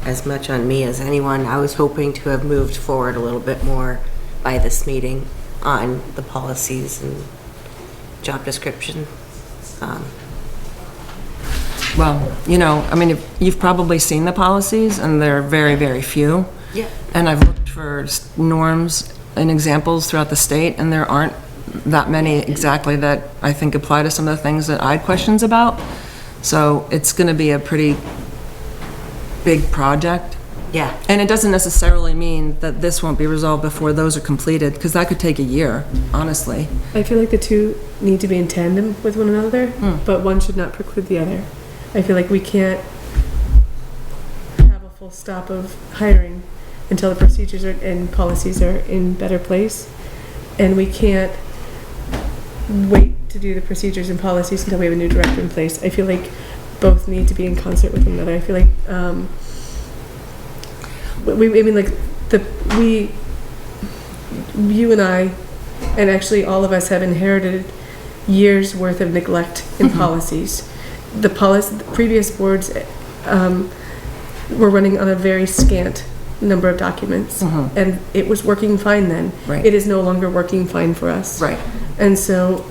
as much on me as anyone. I was hoping to have moved forward a little bit more by this meeting on the policies and job description. Well, I mean, you've probably seen the policies, and they're very, very few. Yeah. And I've looked for norms and examples throughout the state, and there aren't that many exactly that I think apply to some of the things that I had questions about. So it's going to be a pretty big project. Yeah. And it doesn't necessarily mean that this won't be resolved before those are completed, because that could take a year, honestly. I feel like the two need to be in tandem with one another, but one should not preclude the other. I feel like we can't have a full stop of hiring until the procedures and policies are in better place, and we can't wait to do the procedures and policies until we have a new director in place. I feel like both need to be in concert with one another. I feel like you and I, and actually all of us, have inherited years worth of neglect in policies. The previous boards were running on a very scant number of documents, and it was working fine then. Right. It is no longer working fine for us. Right. And so,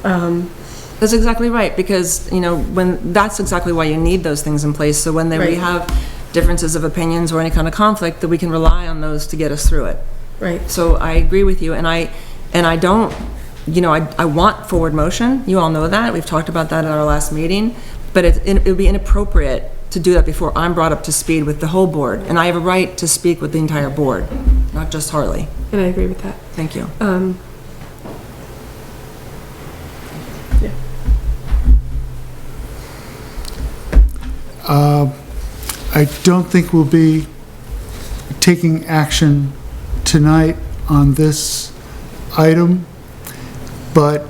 That's exactly right, because, that's exactly why you need those things in place, so when we Right. have differences of opinions or any kind of conflict, that we can rely on those to get us through it. right. So I agree with you, and I don't, I want forward motion. You all know that. We've talked about that at our last meeting, but it would be inappropriate to do that before I'm brought up to speed with the whole board, and I have a right to speak with the entire board, not just Harley. And I agree with that. Thank you. Yeah. I don't think we'll be taking action tonight on this item, but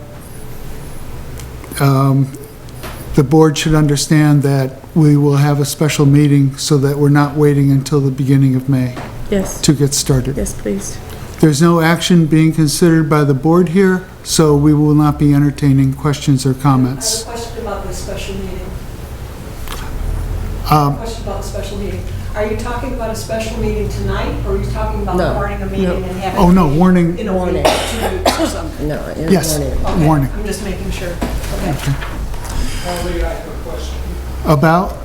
the board should understand that we will have a special meeting so that we're not waiting until the beginning of May Yes. to get started. Yes, please. There's no action being considered by the board here, so we will not be entertaining questions or comments. I have a question about the special meeting. Um, Question about the special meeting. Are you talking about a special meeting tonight, or are you talking about No. warning a meeting and having? Oh, no, warning, In a week, 2 weeks or something? No, it is yes, Okay, warning. I'm just making sure. Okay. Harley, I have a question. About,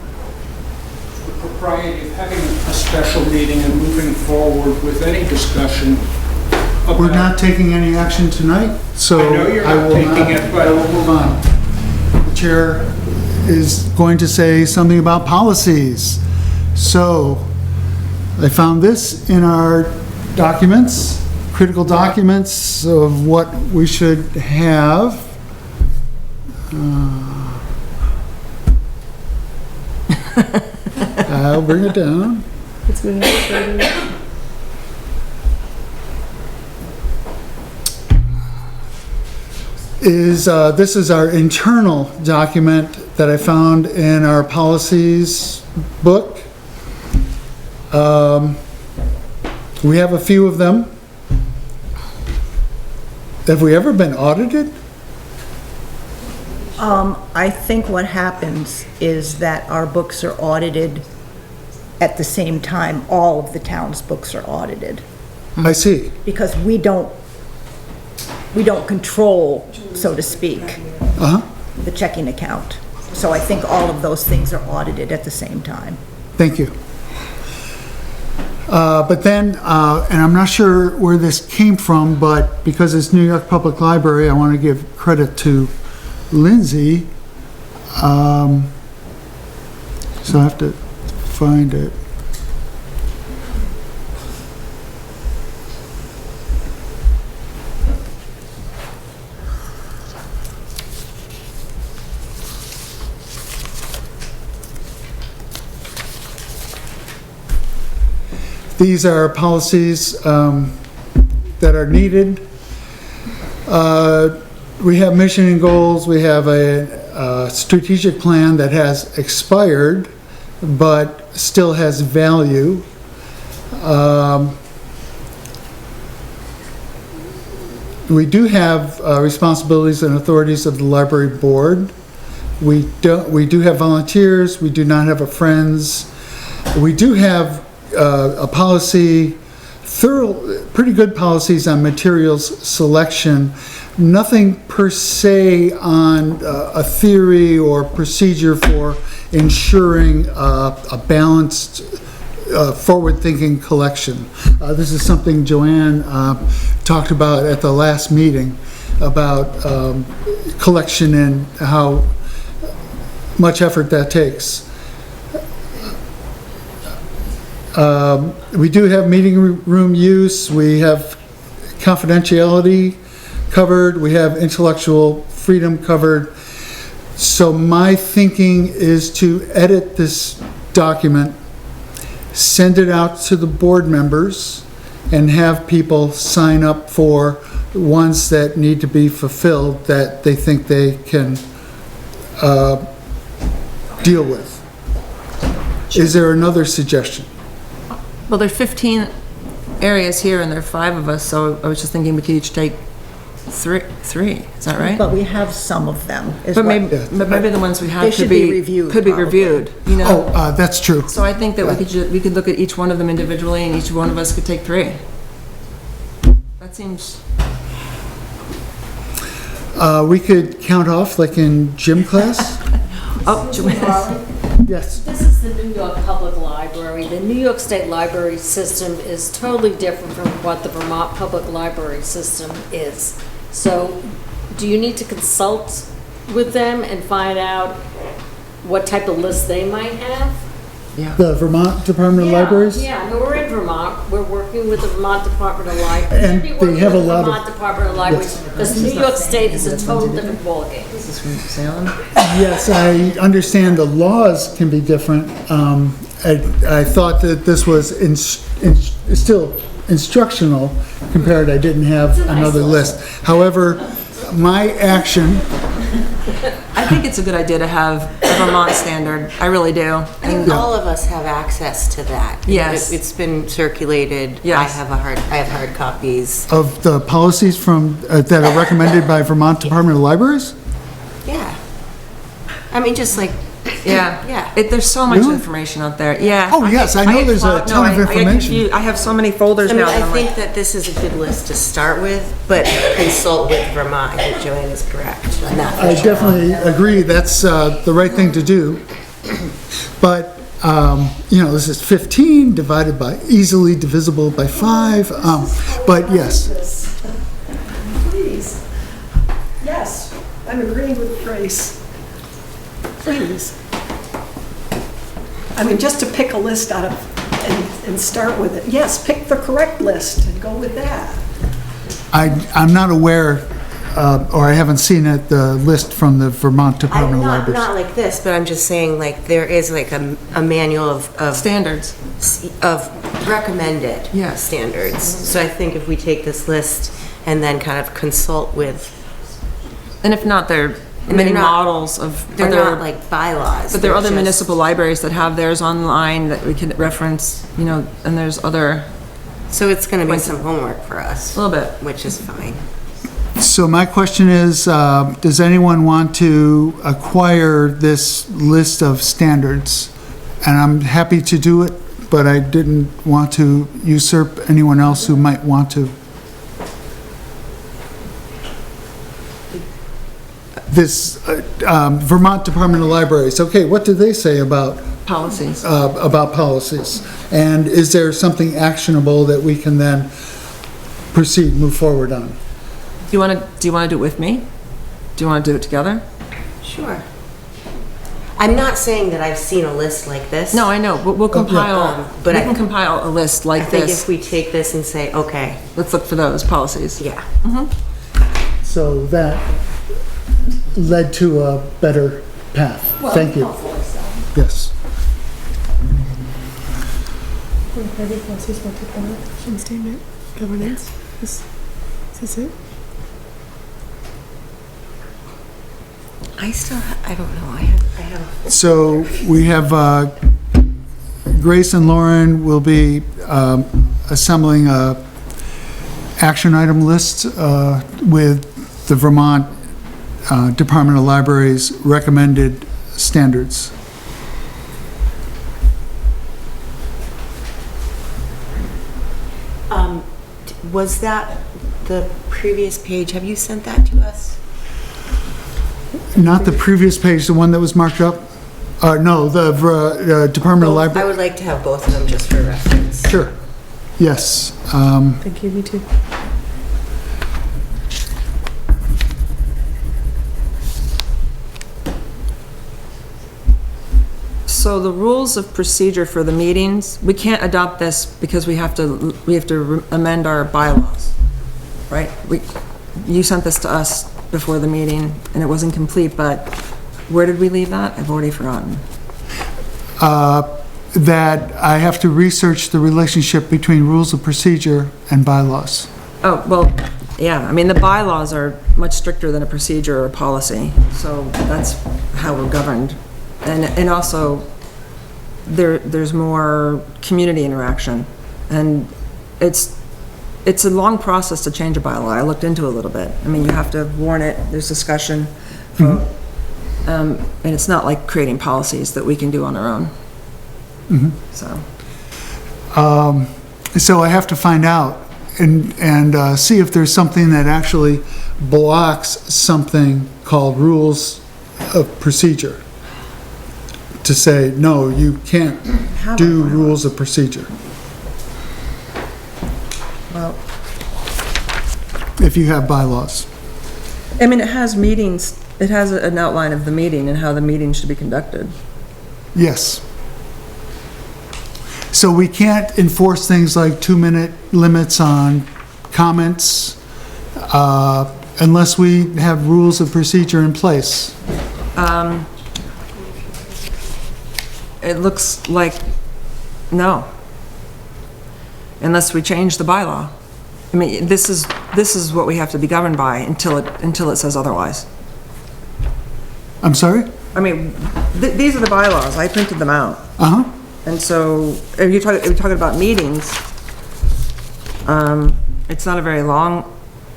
The propriety of having a special meeting and moving forward with any discussion about... we're not taking any action tonight, so I know you're I not will taking not, it, but- I will move on. The chair is going to say something about policies. So, I found this in our documents, critical documents of what we should have. I'll bring it down. It's been This is our internal document that I found in our policies book. We have a few of them. Have we ever been audited? I think what happens is that our books are audited at the same time all of the town's books are audited. I see. Because we don't we don't control, so to speak, Uh-huh, the checking account. So I think all of those things are audited at the same time. thank you. But then, and I'm not sure where this came from, but because it's New York Public Library, I want to give credit to Lindsay. So I have to find it. These are policies that are needed. We have mission and goals. We have a strategic plan that has expired, but still has value. We do have responsibilities and authorities of the library board. We do have volunteers. We do not have a friends. We do have a policy, pretty good policies on materials selection. Nothing per se on a theory or procedure for ensuring a balanced, forward-thinking collection. This is something Joanne talked about at the last meeting about collection and how much effort that takes. We do have meeting room use, we have confidentiality covered, we have intellectual freedom covered. So my thinking is to edit this document, send it out to the board members, and have people sign up for ones that need to be fulfilled that they think they can deal with. Is there another suggestion? Well, there's 15 areas here and there are 5 of us, so I was just thinking we could each take three. Is that right? But we have some of them. is But what- maybe the ones we They have should could be be reviewed, Could be probably. reviewed, you know? Oh, that's true. So I think that we could look at each one of them individually and each one of us could take 3. That seems, We could count off like in gym class? oh, Joanne. Yes. This is the New York Public Library. The New York State Library System is totally different from what the Vermont Public Library System is. So, do you need to consult with them and find out what type of list they might have? The Vermont Department of Libraries? Yeah, no, we're in Vermont. We're working with the Vermont Department of Libraries. And they have a lot of- Vermont Department of Libraries, because New York State is a total different ballgame. This is from Salem? Yes, I understand the laws can be different. I thought that this was still instructional compared, I didn't have another list. However, my action, I think it's a good idea to have a Vermont standard. I really do. And All of us have access to that. Yes. It's been circulated. Yes. I have hard copies. of the policies from, that are recommended by Vermont Department of Libraries? Yeah. I mean, just like, yeah. Yeah. There's so much Really? information out there. Yeah. Oh, yes, I know get there's a clogged- ton of I get information. confused. I have so many folders I mean, now. that I I'm think like, that this is a good list to start with, but consult with Vermont. I think Joanne is correct on that. I definitely agree, that's the right thing to do. But, this is 15 divided by, easily divisible by 5, but yes. Please. Yes, I'm agreeing with Grace. Please. I mean, just to pick a list out of, and start with it. Yes, pick the correct list and go with that. I'm not aware, or I haven't seen it, the list from the Vermont Department of Not Libraries. like this, but I'm just saying, like, there is like a manual of standards. recommended Yes. standards. So I think if we take this list and then kind of consult with, And if not, there are And many they're not- models of they're other, not like bylaws. but there are they're other just- municipal libraries that have theirs online that we can reference, and there's other, So it's gonna be some homework for us. a little bit. Which is fine. So my question is, does anyone want to acquire this list of standards? And I'm happy to do it, but I didn't want to usurp anyone else who might want to. this Vermont Department of Libraries, okay, what do they say about Policies. policies? And is there something actionable that we can then proceed, move forward on? Do you want to do it with me? Do you want to do it together? Sure. I'm not saying that I've seen a list like this. No, I know, but we'll compile, but we I- can compile a list I like think this. if we take this and say, okay, Let's look for those policies. yeah. So that led to a better path. Thank you. Yes. Statement, governance, is this it? I don't know, I have. So we have, Grace and Lauren will be assembling a action item list with the Vermont Department of Libraries recommended standards. Was that the previous page? Have you sent that to us? Not the previous page, the one that was marked up? No, the Department of I Libraries. would like to have both of them just for reference. Sure. Yes. Thank you, me too. So the rules of procedure for the meetings, we can't adopt this because we have to amend our bylaws, right? You sent this to us before the meeting and it wasn't complete, but where did we leave that? I've already forgotten. That I have to research the relationship between rules of procedure and bylaws. Oh, well, yeah, I mean, the bylaws are much stricter than a procedure or a policy, so that's how we're governed. And also, there's more community interaction, and it's a long process to change a bylaw. I looked into it a little bit. I mean, you have to warn it, there's discussion, vote, and it's not like creating policies that we can do on our own. So. So I have to find out and see if there's something that actually blocks something called rules of procedure. To say, no, you can't do rules of procedure. Well, if you have bylaws. I mean, it has meetings, it has an outline of the meeting and how the meeting should be conducted. Yes. So we can't enforce things like 2-minute limits on comments unless we have rules of procedure in place. It looks like, no. Unless we change the bylaw. I mean, this is what we have to be governed by until it says otherwise. I'm sorry? I mean, these are the bylaws, I printed them out. Uh-huh. And so, if you're talking about meetings, it's not a very long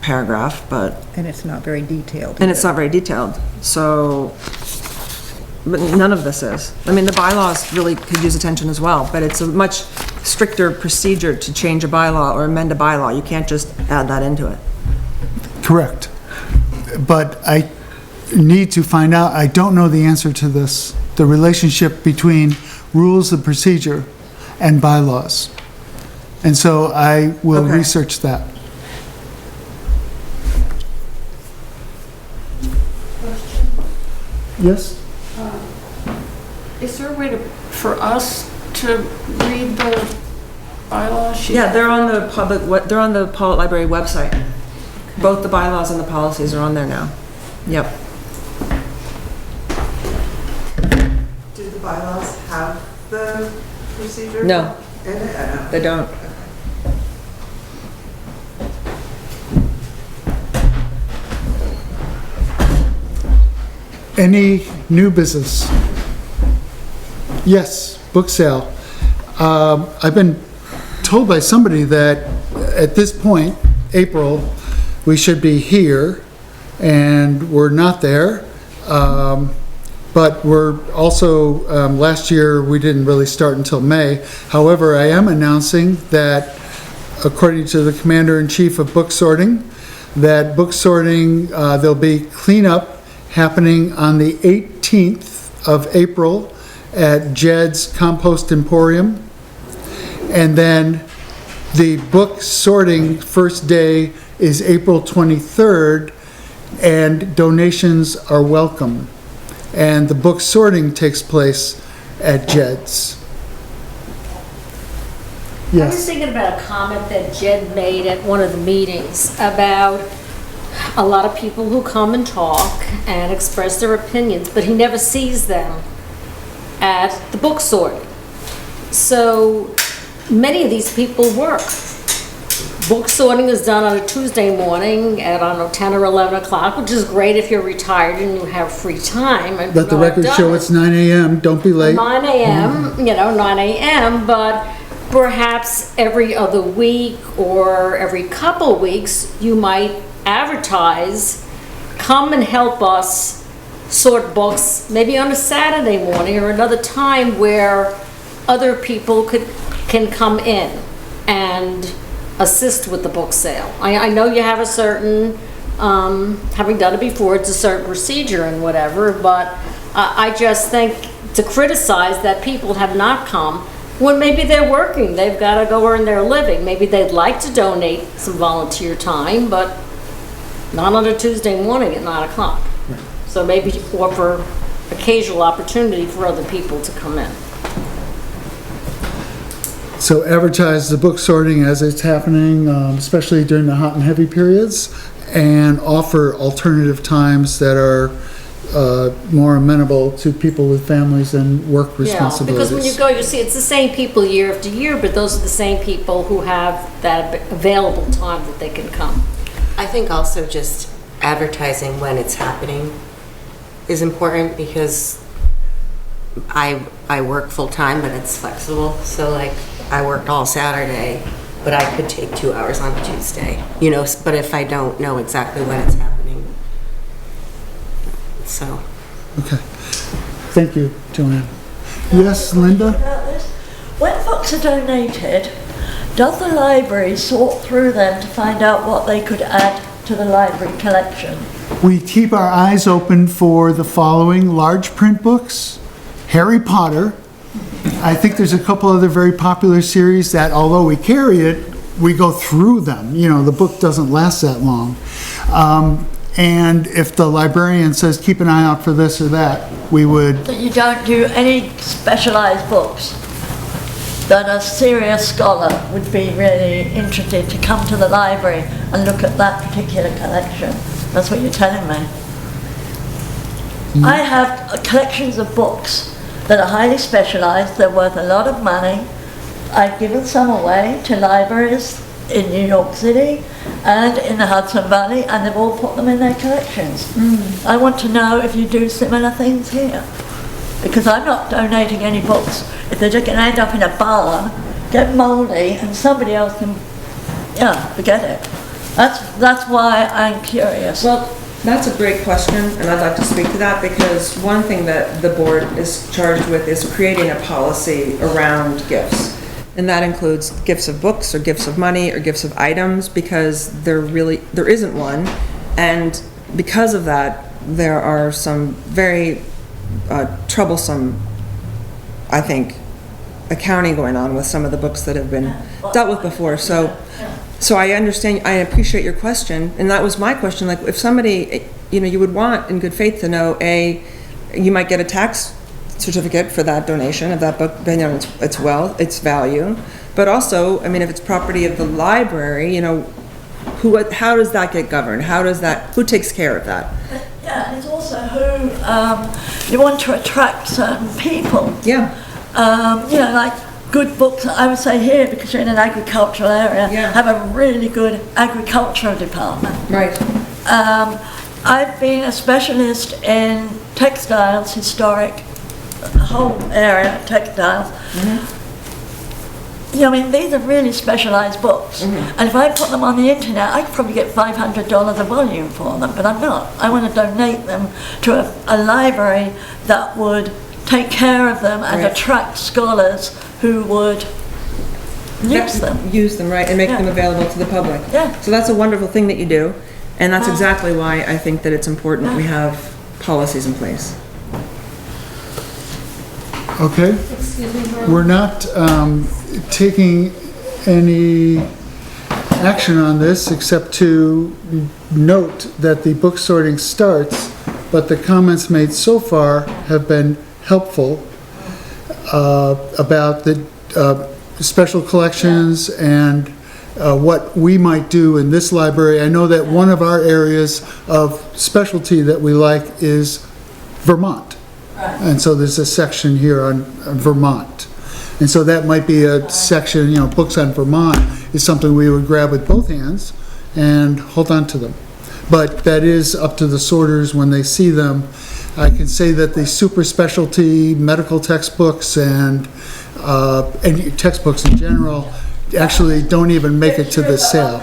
paragraph, but. And it's not very detailed. And it's not very detailed, so, but none of this is. I mean, the bylaws really could use attention as well, but it's a much stricter procedure to change a bylaw or amend a bylaw. You can't just add that into it. Correct. But I need to find out, I don't know the answer to this, the relationship between rules of procedure and bylaws. And so I will Okay. research that. Yes? Is there a way for us to read the bylaws? Yeah, they're on the they're on the Pawlet Library website. Both the bylaws and the policies are on there now. Yep. Do the bylaws have the procedure? No. In it? They don't. Any new business? Yes, book sale. I've been told by somebody that at this point, April, we should be here, and we're not there. But we're also, last year, we didn't really start until May. However, I am announcing that, according to the Commander-in-Chief of Book Sorting, that book sorting, there'll be cleanup happening on the 18th of April at Jed's Compost Emporium. And then the book sorting first day is April 23rd, and donations are welcome. And the book sorting takes place at Jed's. I was Yes. thinking about a comment that Jed made at one of the meetings about a lot of people who come and talk and express their opinions, but he never sees them at the book sorting. So many of these people work. Book sorting is done on a Tuesday morning at, I don't know, 10 or 11 o'clock, which is great if you're retired and you have free time. And Let the record show it's 9 a.m., don't be late. 9 a.m., 9 a.m., but perhaps every other week or every couple weeks, you might advertise, come and help us sort books, maybe on a Saturday morning or another time where other people can come in and assist with the book sale. I know you have a certain, having done it before, it's a certain procedure and whatever, but I just think to criticize that people have not come when maybe they're working, they've got to go earn their living. Maybe they'd like to donate some volunteer time, but not on a Tuesday morning at 9 o'clock. So maybe offer occasional opportunity for other people to come in. So advertise the book sorting as it's happening, especially during the hot and heavy periods, and offer alternative times that are more amenable to people with families and work responsibilities. Yeah, because when you go, you see it's the same people year after year, but those are the same people who have that available time that they can come. I think also just advertising when it's happening is important, because I work full-time, but it's flexible. So like I worked all Saturday, but I could take 2 hours on Tuesday, but if I don't know exactly when it's happening. So. Okay. Thank you, Joanne. Yes, Linda? About this. When books are donated, does the library sort through them to find out what they could add to the library collection? We keep our eyes open for the following: large print books, Harry Potter. I think there's a couple other very popular series that, although we carry it, we go through them. The book doesn't last that long. And if the librarian says, keep an eye out for this or that, we would... That you don't do any specialised books? That a serious scholar would be really interested to come to the library and look at that particular collection. That's what you're telling me. I have collections of books that are highly specialised. They're worth a lot of money. I've given some away to libraries in New York City and in the Hudson Valley, and they've all put them in their collections. I want to know if you do similar things here, because I'm not donating any books if they're just going to end up in a barn, get mouldy, and somebody else can, forget it. That's why I'm curious. Well, that's a great question, and I'd like to speak to that, because one thing that the board is charged with is creating a policy around gifts. And that includes gifts of books or gifts of money or gifts of items, because there isn't one. And because of that, there are some very troublesome, I think, accounting going on with some of the books that have been dealt with before. So I understand, I appreciate your question, and that was my question. Like, if somebody, you would want in good faith to know, you might get a tax certificate for that donation of that book, its wealth, its value, but also, if it's property of the library, how does that get governed? Who takes care of that? Yeah, and it's also who you want to attract certain people. Yeah. Like good books, I would say here, because you're in an agricultural area, have a really good agricultural department. Right. I've been a specialist in textiles, historic, the whole area of textiles. These are really specialised books. And if I put them on the internet, I could probably get $500 a volume for them, but I'm not. I want to donate them to a library that would take care of them and attract scholars who would use them. Right, and make them available to the public. Yeah. So that's a wonderful thing that you do, and that's exactly why I think that it's important we have policies in place. Okay. Excuse me, We're not taking any action on this except to note that the book sorting starts, but the comments made so far have been helpful about the special collections and what we might do in this library. I know that one of our areas of specialty that we like is Vermont. And so there's a section here on Vermont. And so that might be a section, you know, books on Vermont is something we would grab with both hands and hold on to them. But that is up to the sorters when they see them. I can say that the super specialty medical textbooks and textbooks in general actually don't even make it to the sale.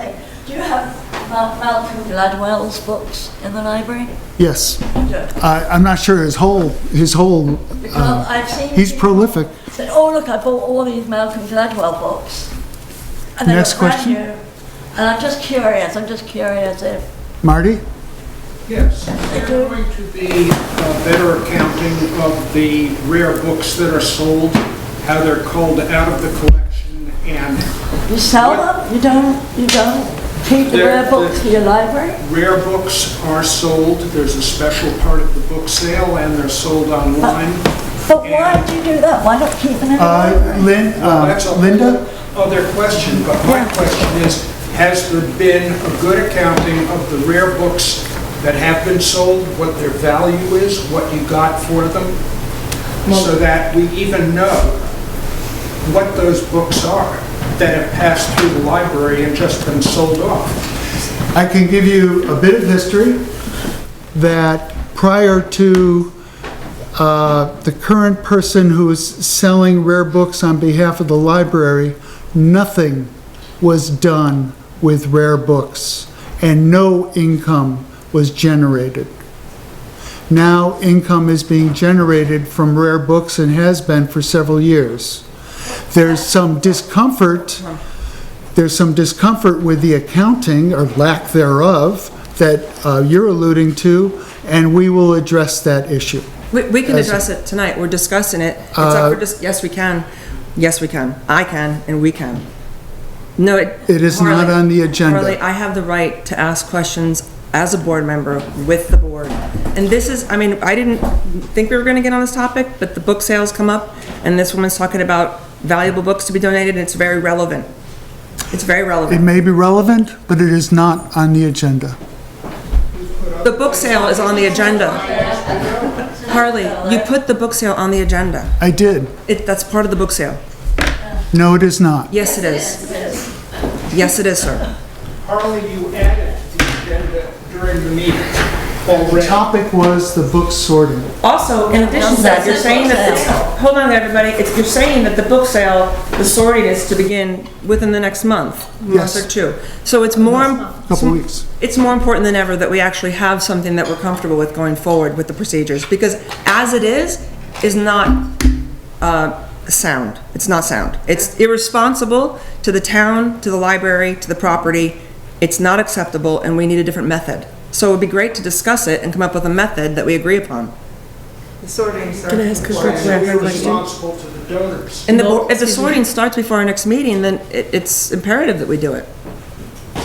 Do you have Malcolm Gladwell's books in the library? Yes. I'm not sure his whole, I've seen he's prolific. Said, oh look, I bought all these Malcolm Gladwell books. And they Next were brand question. new. And I'm just curious if... Yes, is there going to be a better accounting of the rare books that are sold, how they're culled out of the collection, and... You sell them? You don't keep the rare books for your library? Rare books are sold, there's a special part of the book sale, and they're sold online. But why do you do that? Why not keep them in the library? That's a Linda? whole other question, but my question is, has there been a good accounting of the rare books that have been sold, what their value is, what you got for them, so that we even know what those books are that have passed through the library and just been sold off? I can give you a bit of history that prior to the current person who is selling rare books on behalf of the library, nothing was done with rare books and no income was generated. Now income is being generated from rare books and has been for several years. There's some discomfort with the accounting or lack thereof that you're alluding to, and we will address that issue. We can address it tonight. We're discussing it. It's up for yes, we can. Yes, we can. I can, and we can. No, it is not on the agenda. Harley, I have the right to ask questions as a board member with the board. And this is, I mean, I didn't think we were going to get on this topic, but the book sales come up, and this woman's talking about valuable books to be donated, and it's very relevant. It's very relevant. It may be relevant, but it is not on the agenda. The book sale is on the agenda. Harley, you put the book sale on the agenda. I did. That's part of the book sale. No, it is not. Yes, it is. Yes, it is, sir. Harley, you added to the agenda during the meeting. The topic was the book sorting. Also, in addition to that, you're saying that, hold on everybody, you're saying that the book sale, the sorting is to begin within the next month Yes. or two. So it's more, Couple weeks. it's more important than ever that we actually have something that we're comfortable with going forward with the procedures, because as it is not sound. It's not sound. It's irresponsible to the town, to the library, to the property. It's not acceptable, and we need a different method. So it would be great to discuss it and come up with a method that we agree upon. The sorting starts. Can I ask a quick We're question? responsible to the donors. And if the sorting starts before our next meeting, then it's imperative that we do it.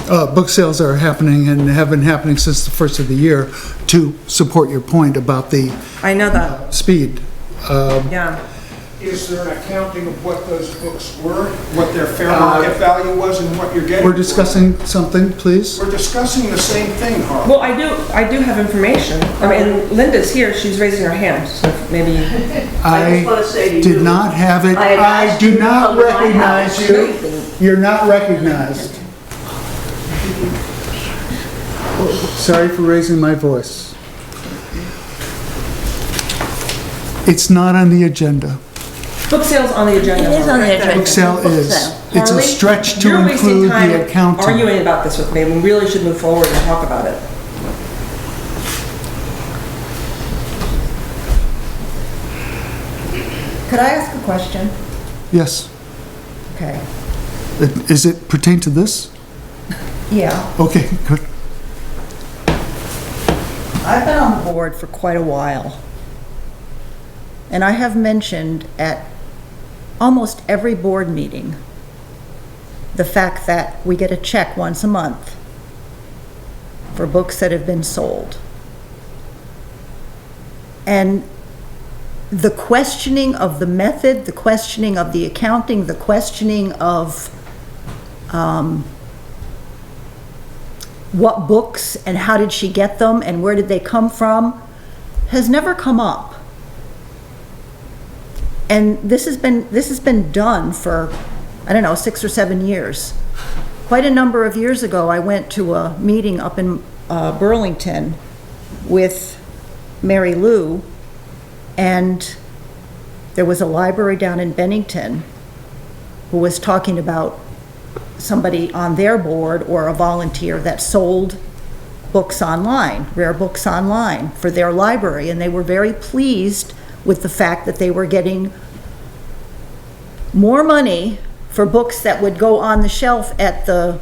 Book sales are happening and have been happening since the first of the year to support your point about the I know that. speed. Yeah. Is there an accounting of what those books were, what their fair market value was, and what you're getting? We're for discussing something, please. them? We're discussing the same thing, Harley. Well, I do have information. I mean, Linda's here, she's raising her hand, so maybe. I did not have it. I do not recognize you. You're not recognized. Sorry for raising my voice. It's not on the agenda. Book sale's on the agenda. It is on the agenda. Book sale is. It's a Harley, stretch to you're wasting include time the accounting. arguing about this with me. We really should move forward and talk about it. Could I ask a question? Yes. Okay. Is it pertain to this? Yeah. Okay, good. I've been on the board for quite a while, and I have mentioned at almost every board meeting the fact that we get a check once a month for books that have been sold. And the questioning of the method, the questioning of the accounting, the questioning of what books and how did she get them and where did they come from has never come up. And this has been done for, I don't know, 6 or 7 years. Quite a number of years ago, I went to a meeting up in Burlington with Mary Lou, and there was a library down in Bennington who was talking about somebody on their board or a volunteer that sold books online, rare books online for their library, and they were very pleased with the fact that they were getting more money for books that would go on the shelf at the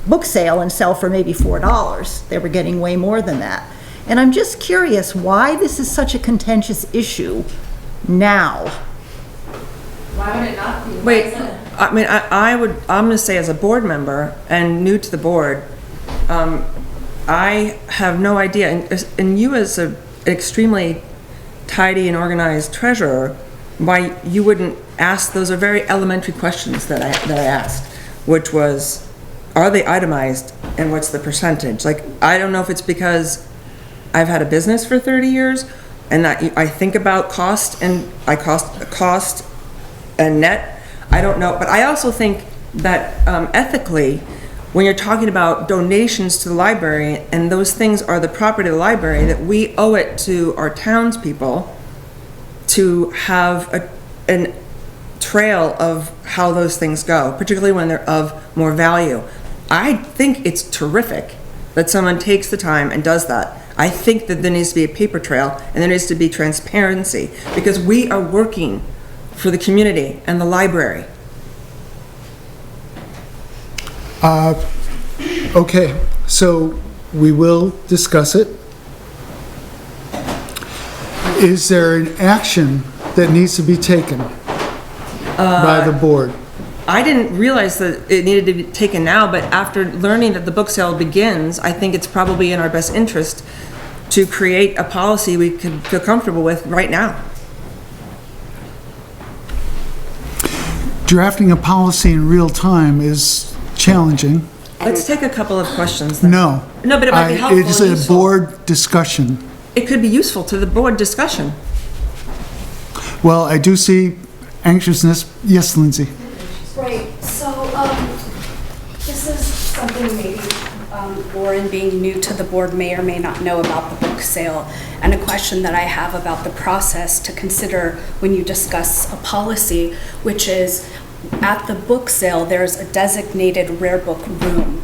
book sale and sell for maybe $4. They were getting way more than that. And I'm just curious why this is such a contentious issue now. Why would it not be? Wait, I mean, I'm gonna say as a board member and new to the board, I have no idea, and you as an extremely tidy and organized treasurer, why you wouldn't ask, those are very elementary questions that I asked, which was, are they itemized and what's the percentage? Like, I don't know if it's because I've had a business for 30 years and that I think about cost and cost and net. I don't know, but I also think that ethically, when you're talking about donations to the library and those things are the property of the library, that we owe it to our townspeople to have a trail of how those things go, particularly when they're of more value. I think it's terrific that someone takes the time and does that. I think that there needs to be a paper trail and there needs to be transparency because we are working for the community and the library. Okay, so we will discuss it. Is there an action that needs to be taken by the board? I didn't realize that it needed to be taken now, but after learning that the book sale begins, I think it's probably in our best interest to create a policy we could feel comfortable with right now. Drafting a policy in real time is challenging. Let's take a couple of questions then. No. No, but it might be helpful. It's and a useful. board discussion. It could be useful to the board discussion. Well, I do see anxiousness. Yes, Lindsay. Right, so, this is something maybe Lauren, being new to the board, may or may not know about the book sale, and a question that I have about the process to consider when you discuss a policy, which is, at the book sale, there's a designated rare book room,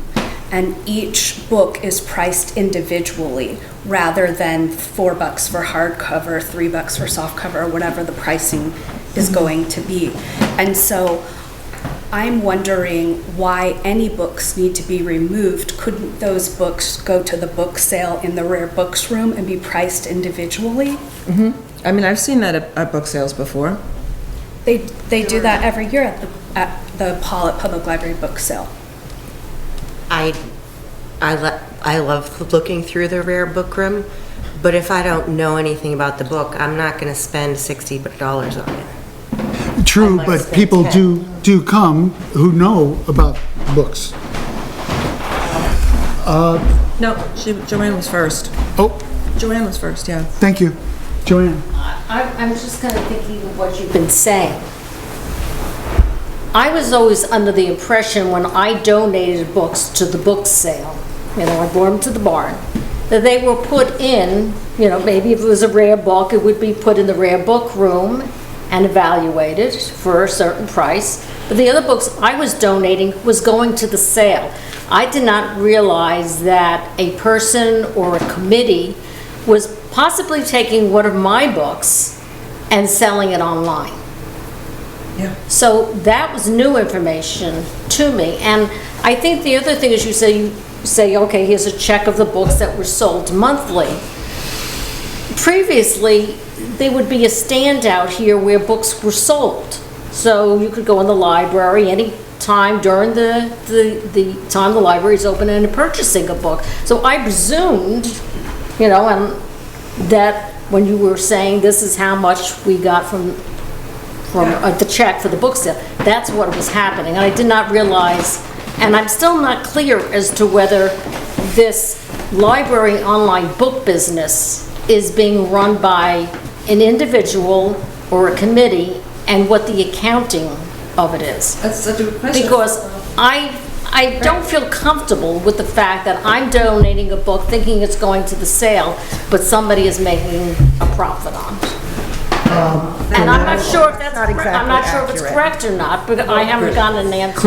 and each book is priced individually, rather than $4 for hardcover, $3 for softcover, or whatever the pricing is going to be. And so I'm wondering why any books need to be removed. Couldn't those books go to the book sale in the rare books room and be priced individually? I mean, I've seen that at book sales before. They do that every year at the Pawlet Public Library book sale. I love looking through the rare book room, but if I don't know anything about the book, I'm not going to spend $60 on it. True, might but spend people 10. do come who know about books. No, Joanne was first. Oh, Joanne was first, yeah. thank you. Joanne? I'm just kind of thinking of what you've been saying. I was always under the impression when I donated books to the book sale, I brought them to the barn, that they were put in, maybe if it was a rare book, it would be put in the rare book room and evaluated for a certain price. But the other books I was donating was going to the sale. I did not realize that a person or a committee was possibly taking one of my books and selling it online. Yeah. So that was new information to me. And I think the other thing is you say say, okay, here's a check of the books that were sold monthly. Previously, there would be a standout here where books were sold. So you could go in the library any time during the time the library is open and purchasing a book. So I presumed, you know, that when you were saying this is how much we got from the check for the book sale, that's what was happening. And I did not realize, and I'm still not clear as to whether this library online book business is being run by an individual or a committee, and what the accounting of it is. That's such a good question. Because I don't feel comfortable with the fact that I'm donating a book thinking it's going to the sale, but somebody is making a profit on it. And I'm not sure if that's correct. I'm not sure if it's correct or not, but I haven't gotten an answer.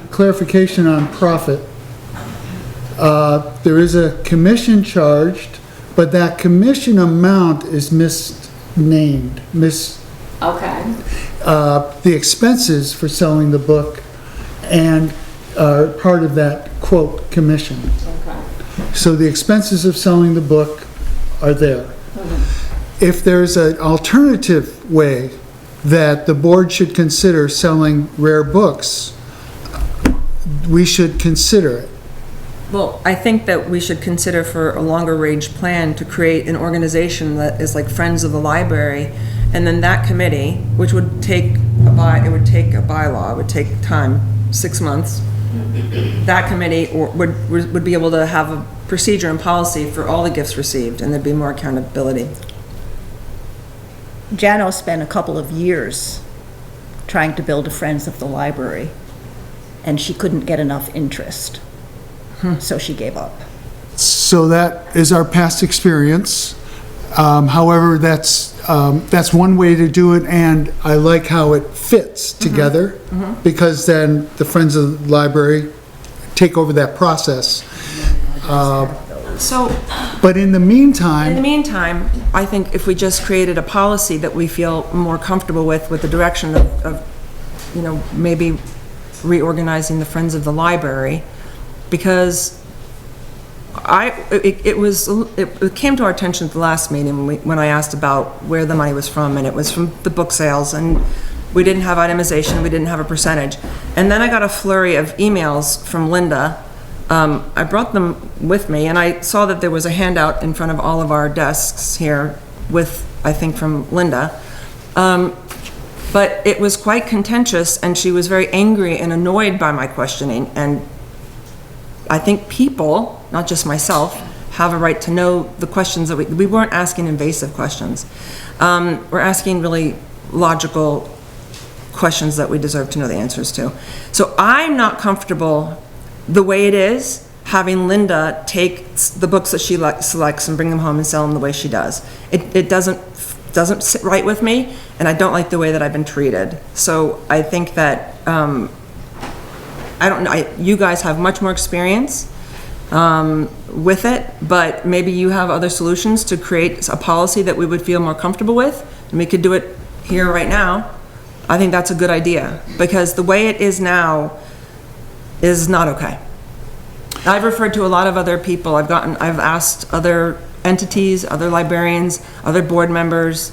Clarification on profit. There is a commission charged, but that commission amount is misnamed. Okay. The expenses for selling the book and are part of that quote commission. Okay. So the expenses of selling the book are there. If there's an alternative way that the board should consider selling rare books, we should consider it. Well, I think that we should consider for a longer range plan to create an organization that is like Friends of the Library, and then that committee, which would take it would take a bylaw, it would take time, 6 months. That committee would be able to have a procedure and policy for all the gifts received, and there'd be more accountability. Jano spent a couple of years trying to build a Friends of the Library, and she couldn't get enough interest. So she gave up. So that is our past experience. However, that's one way to do it, and I like how it fits together, because then the Friends of the Library take over that process. But in the meantime, I think if we just created a policy that we feel more comfortable with the direction of you know, maybe reorganizing the Friends of the Library, because it came to our attention at the last meeting when I asked about where the money was from, and it was from the book sales, and we didn't have itemization, we didn't have a percentage. And then I got a flurry of emails from Linda. I brought them with me, and I saw that there was a handout in front of all of our desks here with, I think, from Linda. But it was quite contentious, and she was very angry and annoyed by my questioning, and I think people, not just myself, have a right to know the questions that we weren't asking invasive questions. We're asking really logical questions that we deserve to know the answers to. So I'm not comfortable the way it is, having Linda take the books that she selects and bring them home and sell them the way she does. It doesn't sit right with me, and I don't like the way that I've been treated. So I think that I don't know, you guys have much more experience with it, but maybe you have other solutions to create a policy that we would feel more comfortable with, and we could do it here right now. I think that's a good idea, because the way it is now is not okay. I've referred to a lot of other people. I've asked other entities, other librarians, other board members,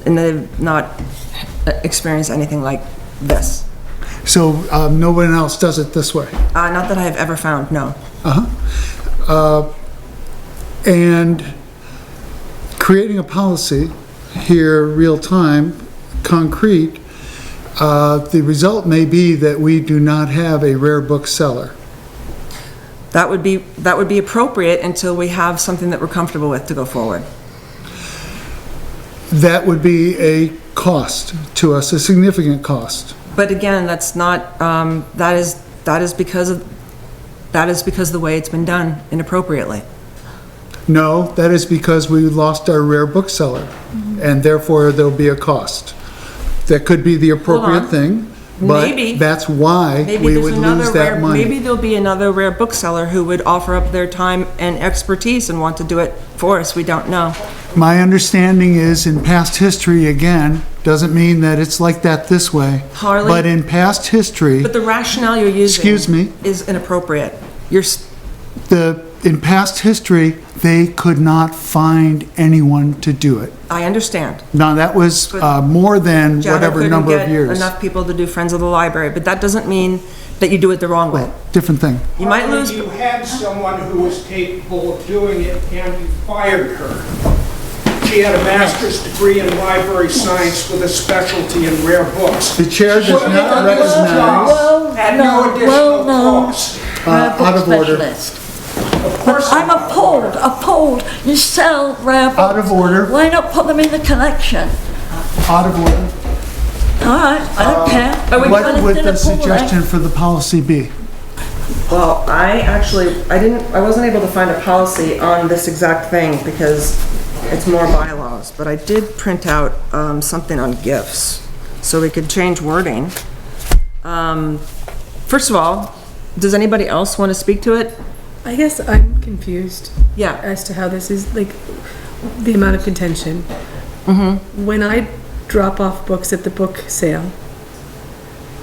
and they've not experienced anything like this. so no one else does it this way? Not that I have ever found, no. And creating a policy here, real time, concrete, the result may be that we do not have a rare book seller. That would be appropriate until we have something that we're comfortable with to go forward. That would be a cost to us, a significant cost. But again, that's not, that is because of the way it's been done inappropriately. No, that is because we lost our rare book seller, and therefore there'll be a cost. That could be the appropriate thing, but Maybe. that's why Maybe we there's would another lose that rare, money. maybe there'll be another rare bookseller who would offer up their time and expertise and want to do it for us. We don't know. My understanding is in past history, again, doesn't mean that it's like that this way. Harley? But in past history, But the rationale you're using Excuse me? is inappropriate. In past history, they could not find anyone to do it. I understand. Now, that was more than Janet whatever couldn't number of get years. enough people to do Friends of the Library, but that doesn't mean that you do it the wrong way. Different thing. You might lose. You had someone who was capable of doing it and you fired her. She had a master's degree in library science with a specialty in rare books. The chair does Shouldn't not have done this recognize- job at no additional cost. Out of order. Specialist. Of course I'm appalled. You sell rare books. Out of order. Why not put them in the collection? Out of order. All right, I don't care. What would the suggestion for the policy be? Well, I wasn't able to find a policy on this exact thing because it's more bylaws, but I did print out something on gifts, so we could change wording. First of all, does anybody else want to speak to it? I guess I'm confused. Yeah. As to how this is, like, the amount of contention. When I drop off books at the book sale,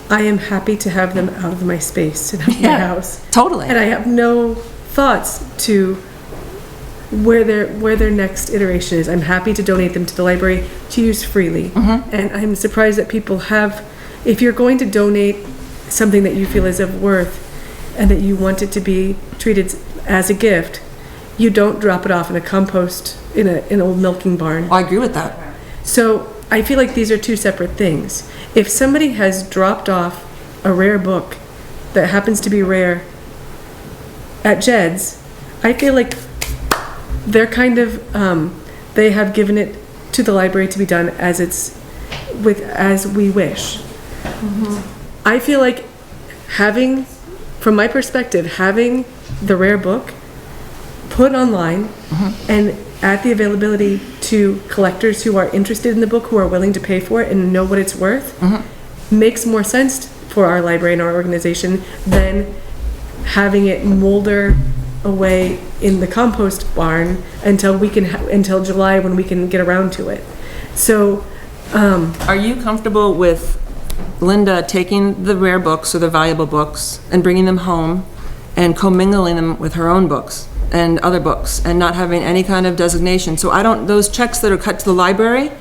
I am happy to have them out of my space and out of my house. Totally. And I have no thoughts to where their next iteration is. I'm happy to donate them to the library to use freely. And I'm surprised that people have, if you're going to donate something that you feel is of worth and that you want it to be treated as a gift, you don't drop it off in a compost in an old milking barn. I agree with that. So I feel like these are two separate things. If somebody has dropped off a rare book that happens to be rare at Jed's, I feel like they're kind of, they have given it to the library to be done as we wish. I feel like from my perspective, having the rare book put online and at the availability to collectors who are interested in the book, who are willing to pay for it and know what it's worth, makes more sense for our library and our organization than having it molder away in the compost barn until until July when we can get around to it. So, are you comfortable with Linda taking the rare books or the valuable books and bringing them home and commingling them with her own books and other books and not having any kind of designation? So those checks that are cut to the library,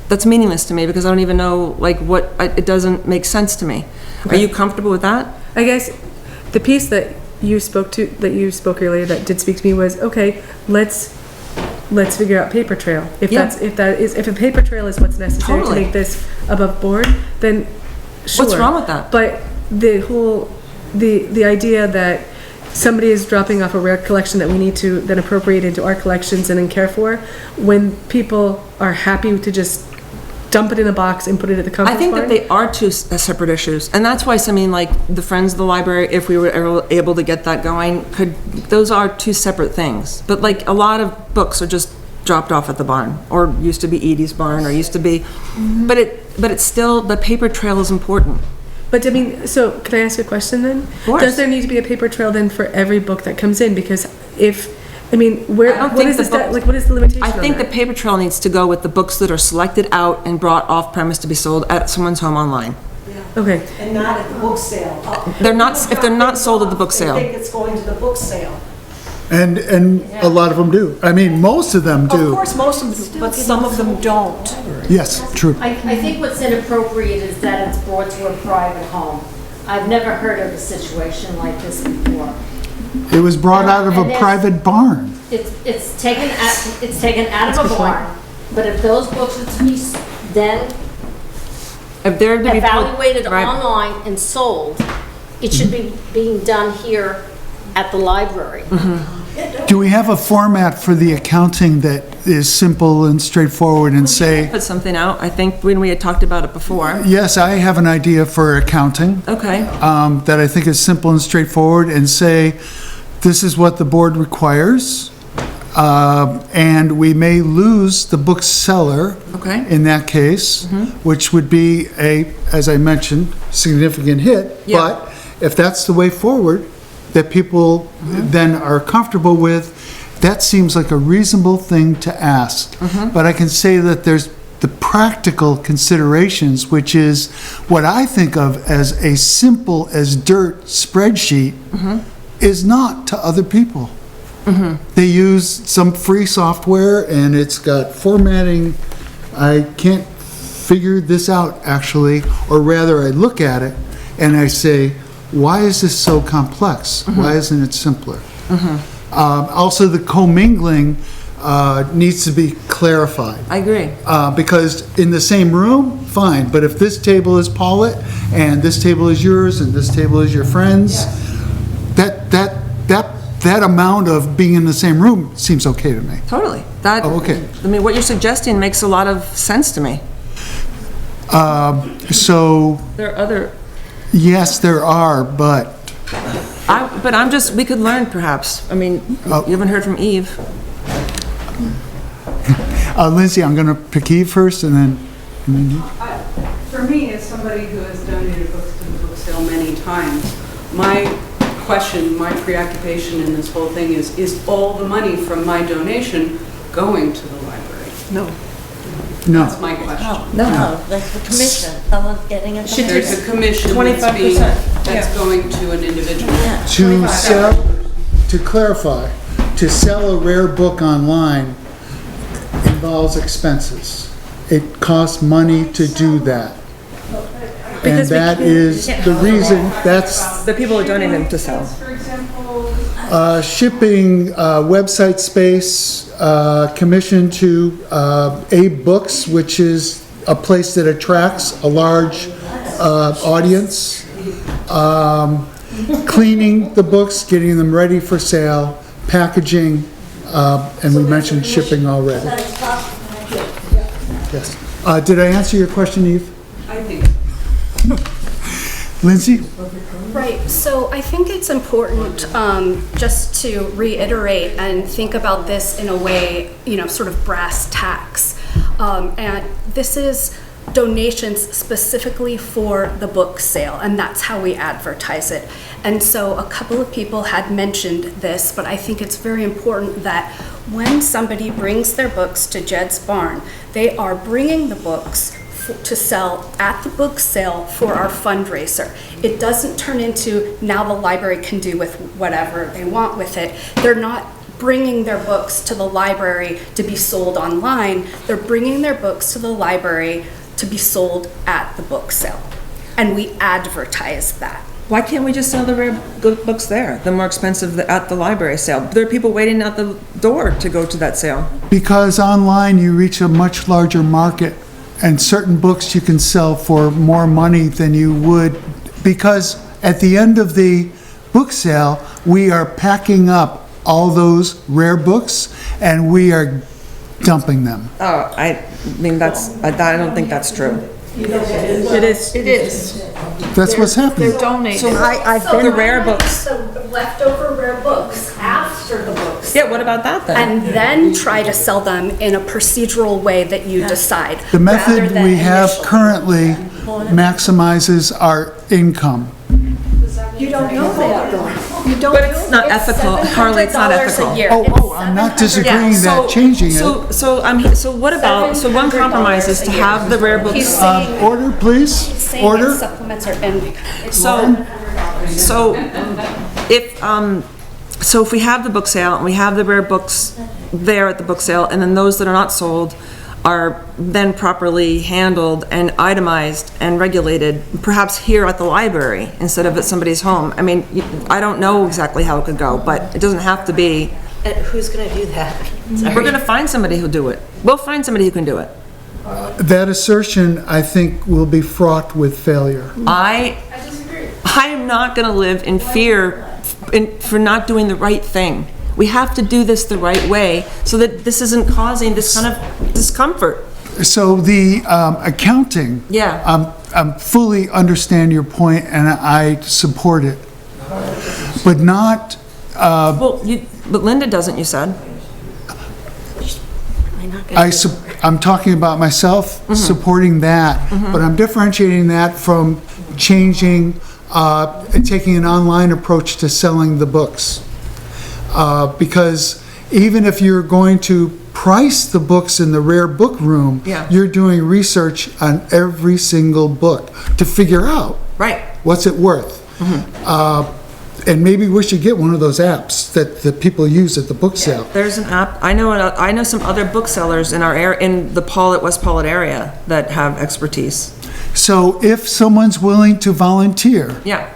that's meaningless to me because I don't even know it doesn't make sense to me. Are you comfortable with that? I guess the piece that you spoke earlier that did speak to me was, okay, let's figure out paper trail. If a paper trail is what's necessary to make this above board, then sure. What's wrong with that? But the idea that somebody is dropping off a rare collection that we need to then appropriate into our collections and then care for, when people are happy to just dump it in a box and put it at the compost I think barn? that they are two separate issues, and that's why the Friends of the Library, if we were able to get that going, those are two separate things. But a lot of books are just dropped off at the barn, or used to be Edie's barn, or used to be, but it's still, the paper trail is important. But I mean, so can I ask a question then? Of course. Does there need to be a paper trail then for every book that comes in? Because what is the limitation I on think the that? paper trail needs to go with the books that are selected out and brought off premise to be sold at someone's home online. Okay. And not at the book sale. If they're not sold at the book sale. I think it's going to the book sale. And a lot of them do. I mean, most of them do. Of course, most of them, but some of them don't. Yes, true. I think what's inappropriate is that it's brought to a private home. I've never heard of a situation like this before. It was brought out of a private barn. It's taken out of a barn, but if those books are to be then If they're to be evaluated right. online and sold, it should be being done here at the library. Do we have a format for the accounting that is simple and straightforward and say, Put something out, I think, when we had talked about it before. yes, I have an idea for accounting Okay. that I think is simple and straightforward, and say, this is what the board requires, and we may lose the bookseller Okay. in that case, which would be as I mentioned, significant hit. Yeah. But if that's the way forward, that people then are comfortable with, that seems like a reasonable thing to ask. But I can say that there's the practical considerations, which is what I think of as a simple as dirt spreadsheet is not to other people. They use some free software and it's got formatting. I can't figure this out actually, or rather I look at it and I say, why is this so complex? Why isn't it simpler? Also, the commingling needs to be clarified. I agree. Because in the same room, fine, but if this table is Pawlet and this table is yours and this table is your friends, that amount of being in the same room seems okay to me. Totally. That, Oh, okay. I mean, what you're suggesting makes a lot of sense to me. So, There are other, yes, there are, but we could learn perhaps. I mean, you haven't heard from Eve. Lindsay, I'm going to pick Eve first and then you. For me, as somebody who has donated books to the book sale many times, my question, my preoccupation in this whole thing is all the money from my donation going to the library? No. No. That's my question. No, that's the commission. Someone's getting a commission. There's a commission that's going to an individual. To sell, to clarify, to sell a rare book online involves expenses. It costs money to do that. And that is the reason, that's The people are donating them to sell. For example, shipping, website space, commission to Abe Books, which is a place that attracts a large audience, cleaning the books, getting them ready for sale, packaging, and we mentioned shipping already. Yes. Did I answer your question, Eve? I think Lindsay? Right, so I think it's important just to reiterate and think about this in a way, sort of brass tacks. And this is donations specifically for the book sale, and that's how we advertise it. And so a couple of people had mentioned this, but I think it's very important that when somebody brings their books to Jed's Barn, they are bringing the books to sell at the book sale for our fundraiser. It doesn't turn into now the library can do with whatever they want with it. They're not bringing their books to the library to be sold online. They're bringing their books to the library to be sold at the book sale. And we advertise that. Why can't we just sell the rare books there? The more expensive at the library sale. There are people waiting at the door to go to that sale. Because online you reach a much larger market, and certain books you can sell for more money than you would, because at the end of the book sale, we are packing up all those rare books and we are dumping them. Oh, I mean, I don't think that's true. It is. That's what's happening. They're donating. So the rare books. The leftover rare books after the books. Yeah, what about that then? And then try to sell them in a procedural way that you decide. The method rather than we have initially. currently maximizes our income. You don't know that, though. You don't But it's not ethical, Harley, it's not $700 ethical. a year. I'm not disagreeing that changing it. So what about, so one compromise is to have the rare books. He's saying, Order, please. he's saying Order. that supplements are in. So if we have the book sale and we have the rare books there at the book sale, and then those that are not sold are then properly handled and itemized and regulated, perhaps here at the library instead of at somebody's home. I mean, I don't know exactly how it could go, but it doesn't have to be. And who's going to do that? We're going to find somebody who'll do it. We'll find somebody who can do it. That assertion, I think, will be fraught with failure. I am not going to live in fear for not doing the right thing. We have to do this the right way so that this isn't causing this kind of discomfort. So the accounting, Yeah. I fully understand your point and I support it, but not. But Linda doesn't, you said. I'm talking about myself supporting that, but I'm differentiating that from changing, taking an online approach to selling the books. Because even if you're going to price the books in the rare book room, you're doing research on every single book to figure out right. what's it worth. And maybe we should get one of those apps that the people use at the book sale. There's an app, I know some other booksellers in our area, in the Pawlet, West Pawlet area that have expertise. So if someone's willing to volunteer, Yeah.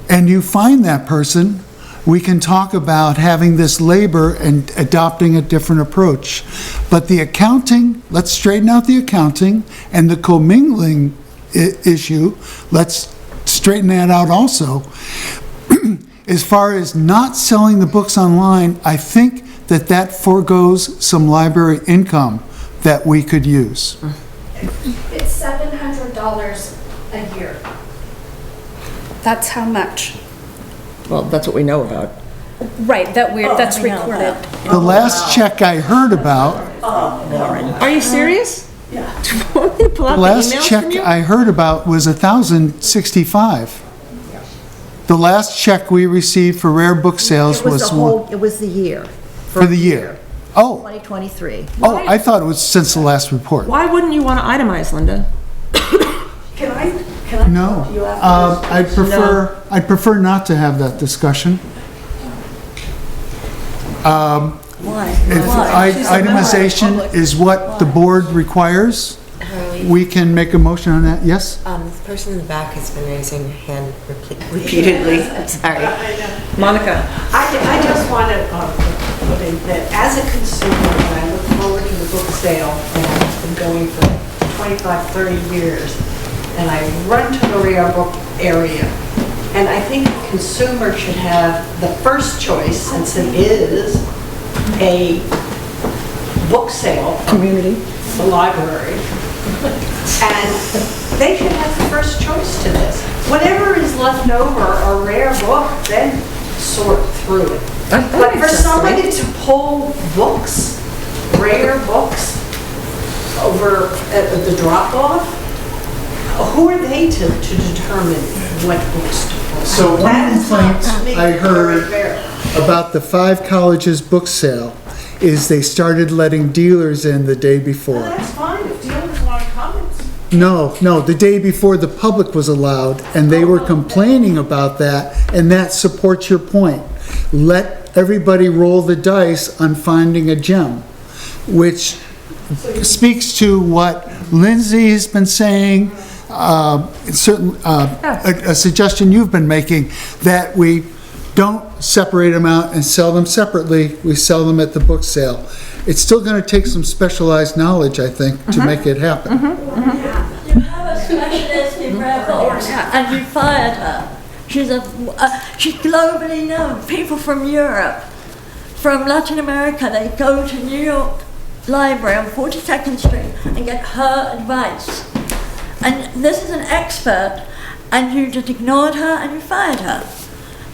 and you find that person, we can talk about having this labor and adopting a different approach. But the accounting, let's straighten out the accounting, and the commingling issue, let's straighten that out also. As far as not selling the books online, I think that forgoes some library income that we could use. It's $700 a year. That's how much. Well, that's what we know about. Right, that's recorded. The last check I heard about, Are you serious? Yeah. the last check I heard about was $1,065. The last check we received for rare book sales It was was the whole, it was the year. for the year. Oh, 2023. I thought it was since the last report. Why wouldn't you want to itemize, Linda? Can I No, talk to you after this? I'd prefer not to have that discussion. Why? If itemization is what the board requires, we can make a motion on that, yes? The person in the back has been raising her hand repeatedly. I'm sorry. Monica? I just want to put in that as a consumer, when I look forward to the book sale, and I've been going for 25, 30 years, and I run to the rare book area, and I think a consumer should have the first choice, since it is a book sale. Community. The library. And they should have the first choice to this. Whatever is left over, a rare book, then sort through it. But for somebody to pull books, rare books, over at the drop-off, who are they to determine what books to pull? So one That is not, complaint to me, I heard very fair. about the 5 colleges book sale is they started letting dealers in the day before. That's fine, if dealers want to come, it's No, the day before the public was allowed, and they were complaining about that, and that supports your point. Let everybody roll the dice on finding a gem, which speaks to what Lindsay has been saying, a suggestion you've been making, that we don't separate them out and sell them separately, we sell them at the book sale. It's still gonna take some specialized knowledge, I think, to make it happen. You have a specialist in rare books, and you fired her. She's globally known. People from Europe, from Latin America, they go to New York Library on 42nd Street and get her advice. And this is an expert, and you just ignored her and you fired her.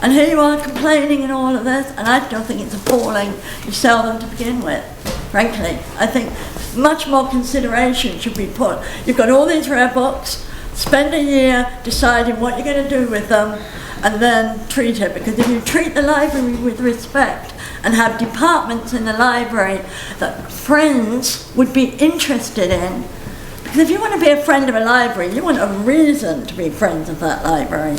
And here you are complaining and all of this, and I don't think it's appalling you sell them to begin with, frankly. I think much more consideration should be put. You've got all these rare books, spend a year deciding what you're going to do with them, and then treat it. Because if you treat the library with respect and have departments in the library that friends would be interested in, because if you want to be a friend of a library, you want a reason to be friends of that library.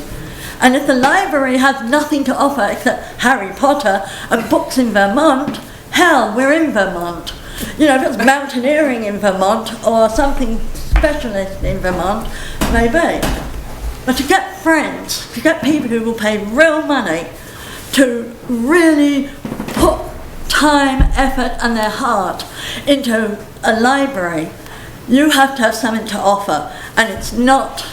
And if the library has nothing to offer except Harry Potter and books in Vermont, hell, we're in Vermont. You know, if it's mountaineering in Vermont or something specialist in Vermont, maybe. But to get friends, to get people who will pay real money to really put time, effort and their heart into a library, you have to have something to offer. And it's not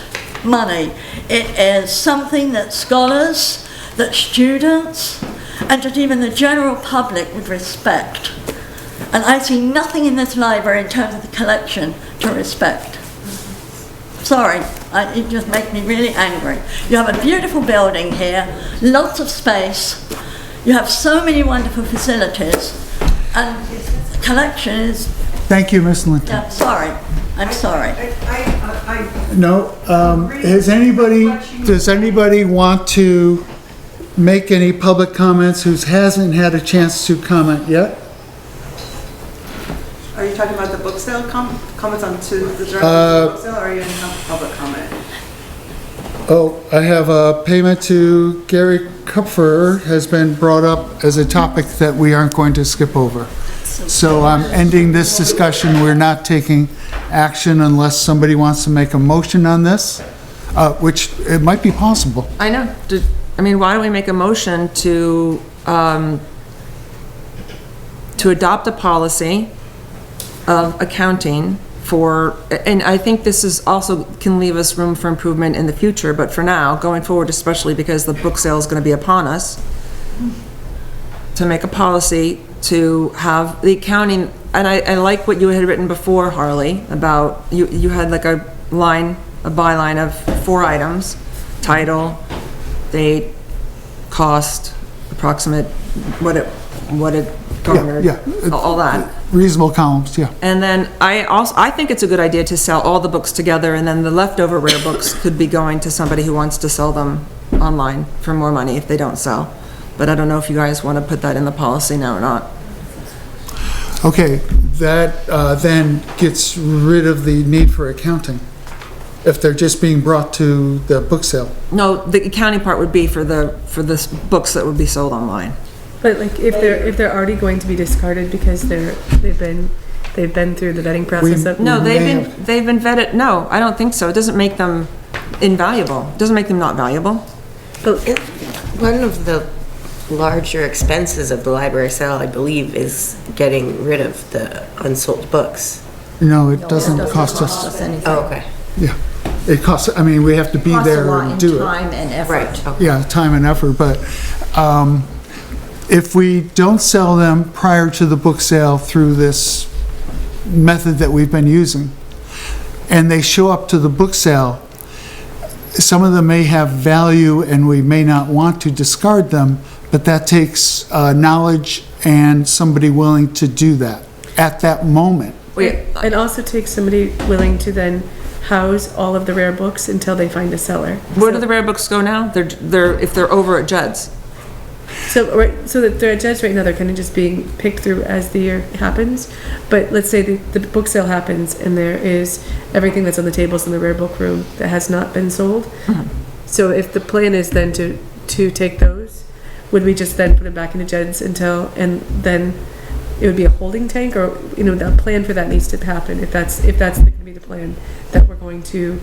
money. It is something that scholars, that students, and just even the general public would respect. And I see nothing in this library in terms of the collection to respect. Sorry, it just makes me really angry. You have a beautiful building here, lots of space, you have so many wonderful facilities, and the collection is... Thank you, Ms. Linton. Yeah, sorry, I'm sorry. No, does anybody want to make any public comments who hasn't had a chance to comment yet? Are you talking about the book sale comments on to the director of the book sale, or are you in public comment? Oh, I have a payment to Gary Kupfer has been brought up as a topic that we aren't going to skip over. So I'm ending this discussion. We're not taking action unless somebody wants to make a motion on this, which it might be possible. I know. Why don't we make a motion to adopt a policy of accounting for, and I think this is also can leave us room for improvement in the future, but for now, going forward, especially because the book sale is going to be upon us, to make a policy to have the accounting, and I like what you had written before, Harley, about, you had like a byline of 4 items: title, date, cost, approximate, what it garnered, Yeah, all that. Reasonable columns, yeah. And then I think it's a good idea to sell all the books together, and then the leftover rare books could be going to somebody who wants to sell them online for more money if they don't sell. But I don't know if you guys want to put that in the policy now or not. Okay, that then gets rid of the need for accounting, if they're just being brought to the book sale. No, the accounting part would be for the books that would be sold online. But like if they're already going to be discarded because they've been through the vetting process of. No, they've been vetted. No, I don't think so. It doesn't make them invaluable. It doesn't make them not valuable. But one of the larger expenses of the library sale, I believe, is getting rid of the unsold books. No, it doesn't cost us. anything. Oh, okay. Yeah, it costs, we have to be there and do it. Time and effort. Right. Okay. Yeah, time and effort, but if we don't sell them prior to the book sale through this method that we've been using, and they show up to the book sale, some of them may have value and we may not want to discard them, but that takes knowledge and somebody willing to do that at that moment. It also takes somebody willing to then house all of the rare books until they find a seller. Where do the rare books go now? They're if they're over at Judd's. So that they're at Judd's right now, they're kind of just being picked through as the year happens. But let's say the book sale happens and there is everything that's on the tables in the rare book room that has not been sold. Mm-hmm. So if the plan is then to take those, would we just then put it back into Judd's and then it would be a holding tank, or the plan for that needs to happen if that's going to be the plan that we're going to.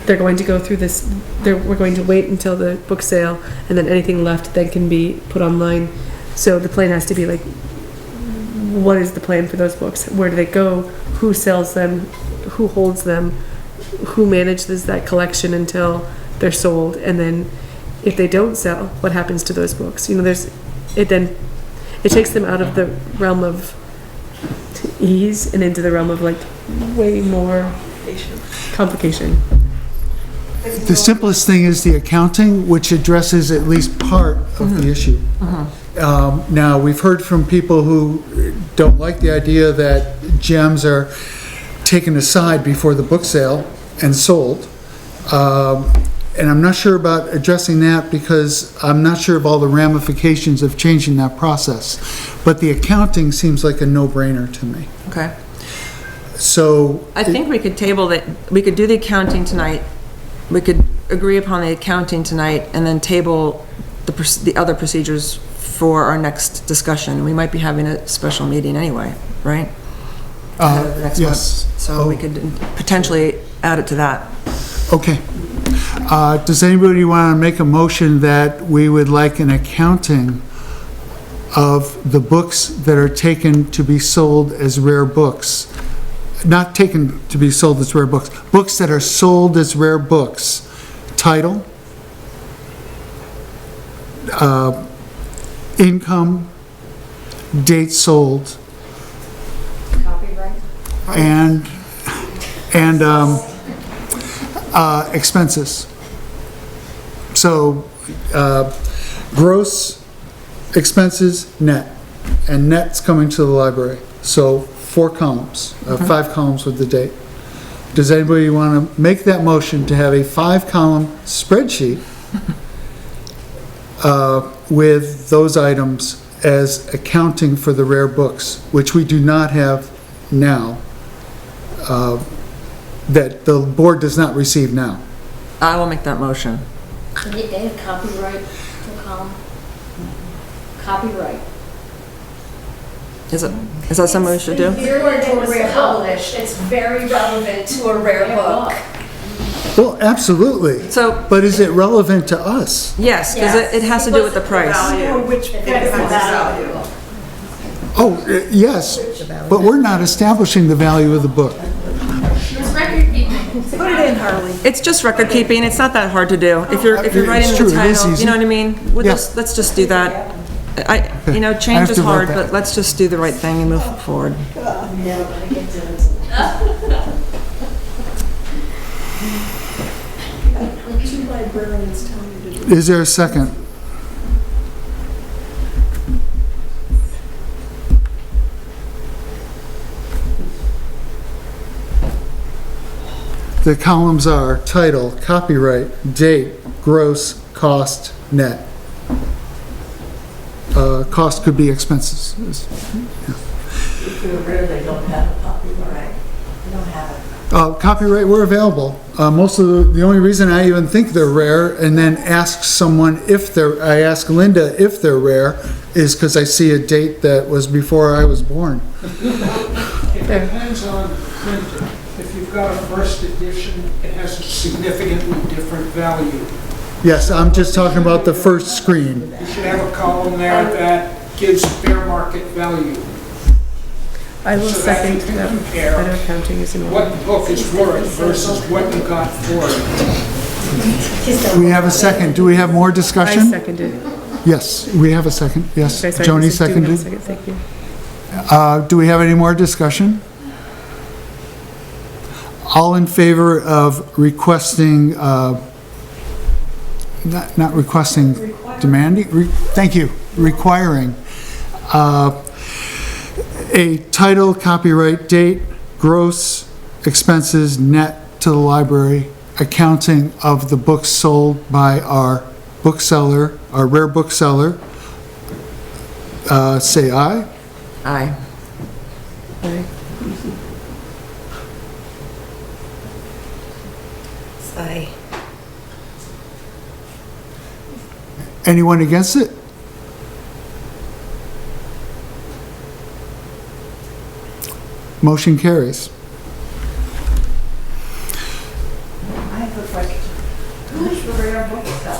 They're going to go through this, we're going to wait until the book sale, and then anything left then can be put online. So the plan has to be like, what is the plan for those books? Where do they go? Who sells them? Who holds them? Who manages that collection until they're sold? And then if they don't sell, what happens to those books? It takes them out of the realm of ease and into the realm of like way more complication. The simplest thing is the accounting, which addresses at least part of the issue. Now, we've heard from people who don't like the idea that gems are taken aside before the book sale and sold. And I'm not sure about addressing that because I'm not sure of all the ramifications of changing that process. But the accounting seems like a no-brainer to me. Okay. So I think we could table that. We could do the accounting tonight. We could agree upon the accounting tonight and then table the other procedures for our next discussion. We might be having a special meeting anyway, right? Next yes. month. So we could potentially add it to that. Okay. Does anybody want to make a motion that we would like an accounting of the books that are taken to be sold as rare books? Not taken to be sold as rare books. Books that are sold as rare books. Title, income, date sold, Copyright? and expenses. So, gross expenses, net, and net's coming to the library. So 4 columns, 5 columns with the date. Does anybody want to make that motion to have a 5-column spreadsheet with those items as accounting for the rare books, which we do not have now? that the board does not receive now. I will make that motion. Can you add copyright to the column? Copyright. Is that something we should do? It was published, it's very relevant to a rare book. Well, absolutely. So, But is it relevant to us? yes, because it has to do with the price. Which value? Oh, yes, but we're not establishing the value of the book. Put it in, Harley. It's just record keeping. It's not that hard to do. If you're writing It's the true, it is title, easy. you know what I mean? Yeah. Let's just do that. Change have is to vote hard, that. but let's just do the right thing and move forward. Two librarians telling you to do. Is there a second? The columns are title, copyright, date, gross, cost, net. Cost could be expenses. If you're rare, they don't have a copyright. They don't have it. Copyright, we're available. Most of the only reason I even think they're rare and then ask someone if I ask Linda if they're rare is because I see a date that was before I was born. It depends on printing. If you've got a first edition, it has a significantly different value. Yes, I'm just talking about the first screen. You should have a column there that gives fair market value. I will So that second you can that compare better accounting is in order. what the book is worth versus what you got for it. We have a second. Do we have more I discussion? seconded. Yes, we have a second. Yes, Okay, sorry, Joni just do another seconded. second, thank you. Do we have any more discussion? All in favor of requesting, not requesting, demanding, thank you, requiring a title, copyright, date, gross expenses, net to the library, accounting of the books sold by our bookseller, our rare bookseller, say aye. Aye. Aye. Anyone against it? Motion carries. I have a question. Who's the rare book seller?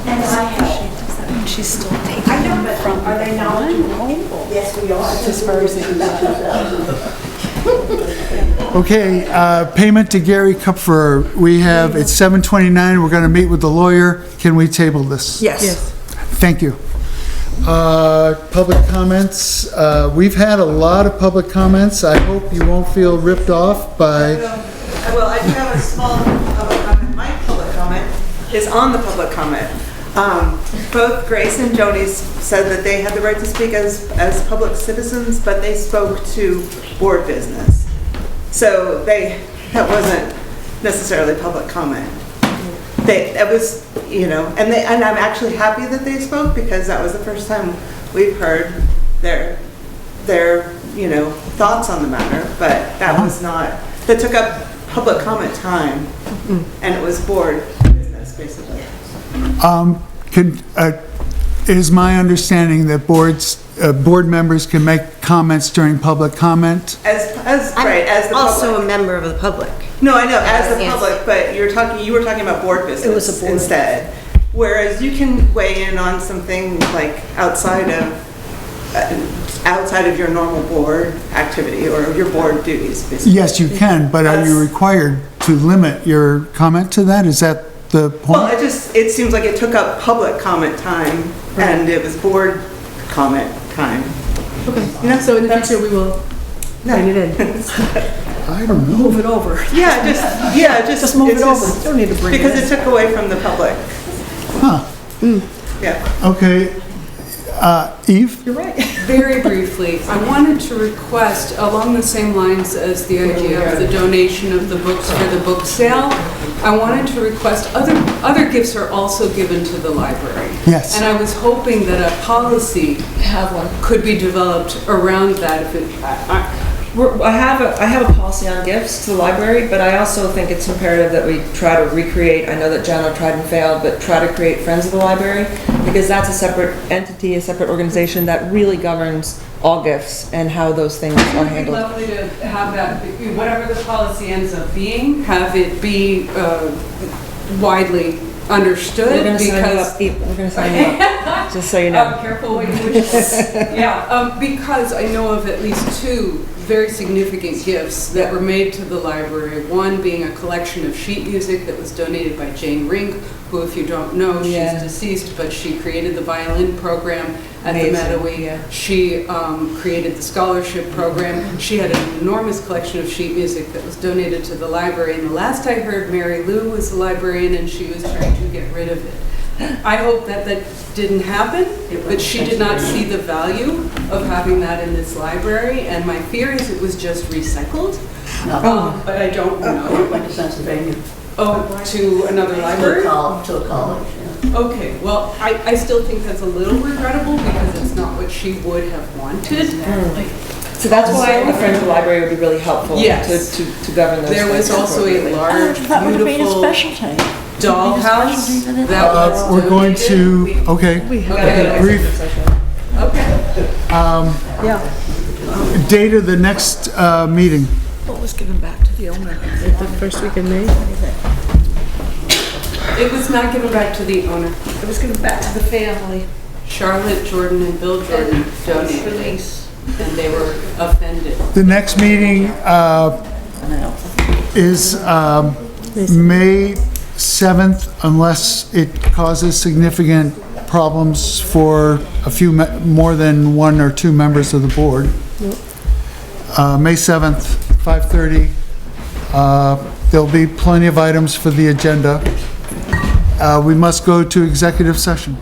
And I have. She's still taking I know, but are they knowledgeable? Yes, we are. As far as Okay, payment to Gary Kupfer. We have, it's 7:29, we're gonna meet with the lawyer. Can we table this? Yes. Thank you. Public comments. We've had a lot of public comments. I hope you won't feel ripped off by, Well, I do have a small public comment. My public comment is on the public comment. Both Grace and Joni said that they had the right to speak as public citizens, but they spoke to board business. So that wasn't necessarily public comment. That was, and I'm actually happy that they spoke because that was the first time we've heard their thoughts on the matter, but that took up public comment time, and it was board business, basically. it is my understanding that board members can make comments during public comment. As the public. Also a member of the public. No, I know, as the Yes. public, but you were talking about board business instead. Whereas you can weigh in on something like outside of your normal board activity or your board duties, basically. Yes, you can, but are you required to limit your comment to that? Is that the Well, point? it seems like it took up public comment time and it was board comment time. Okay, so in the future, we will write it in. I don't know. Move it over. Just move it over. Don't need to bring it because in. it took away from the public. Huh, Yeah. okay. Eve? You're right. Very briefly, I wanted to request, along the same lines as the idea of the donation of the books for the book sale, I wanted to request, other gifts are also given to the library. Yes. And I was hoping that a policy could be developed around that. I have a policy on gifts to the library, but I also think it's imperative that we try to recreate, I know that Jano tried and failed, but try to create Friends of the Library, because that's a separate entity, a separate organization that really governs all gifts and how those things are It'd be handled. lovely to have that, whatever the policy ends up being, have it be widely understood. We're gonna sign you because up, we're gonna sign you up, just so you know. Careful what you wish for. Yeah, because I know of at least two very significant gifts that were made to the library. One being a collection of sheet music that was donated by Jane Rink, who, if you don't know, she's deceased, but she created the violin program at the Meadowy. She created the scholarship program. She had an enormous collection of sheet music that was donated to the library. And the last I heard, Mary Lou was the librarian, and she was trying to get rid of it. I hope that that didn't happen, but she did not see the value of having that in this library, and my fear is it was just recycled, but I don't know. Went to Pennsylvania. Oh, to another library? To a college, yeah. Okay, well, I still think that's a little regrettable because it's not what she would have wanted. So that's why the Friends of the Library would be really helpful Yes. to govern those. There was things also a appropriately. large, That would have been a beautiful specialty. dollhouse that was We're going to, okay, brief, date of the next meeting. What was given back to the owner? The first week in May? It was not given back to the owner. It was given back to the family. Charlotte Jordan and Bill Jordan donated, Release. and they were offended. The next meeting is May 7th, unless it causes significant problems for a few, more than one or two members of the board. May 7th, 5:30. There'll be plenty of items for the agenda. We must go to executive session.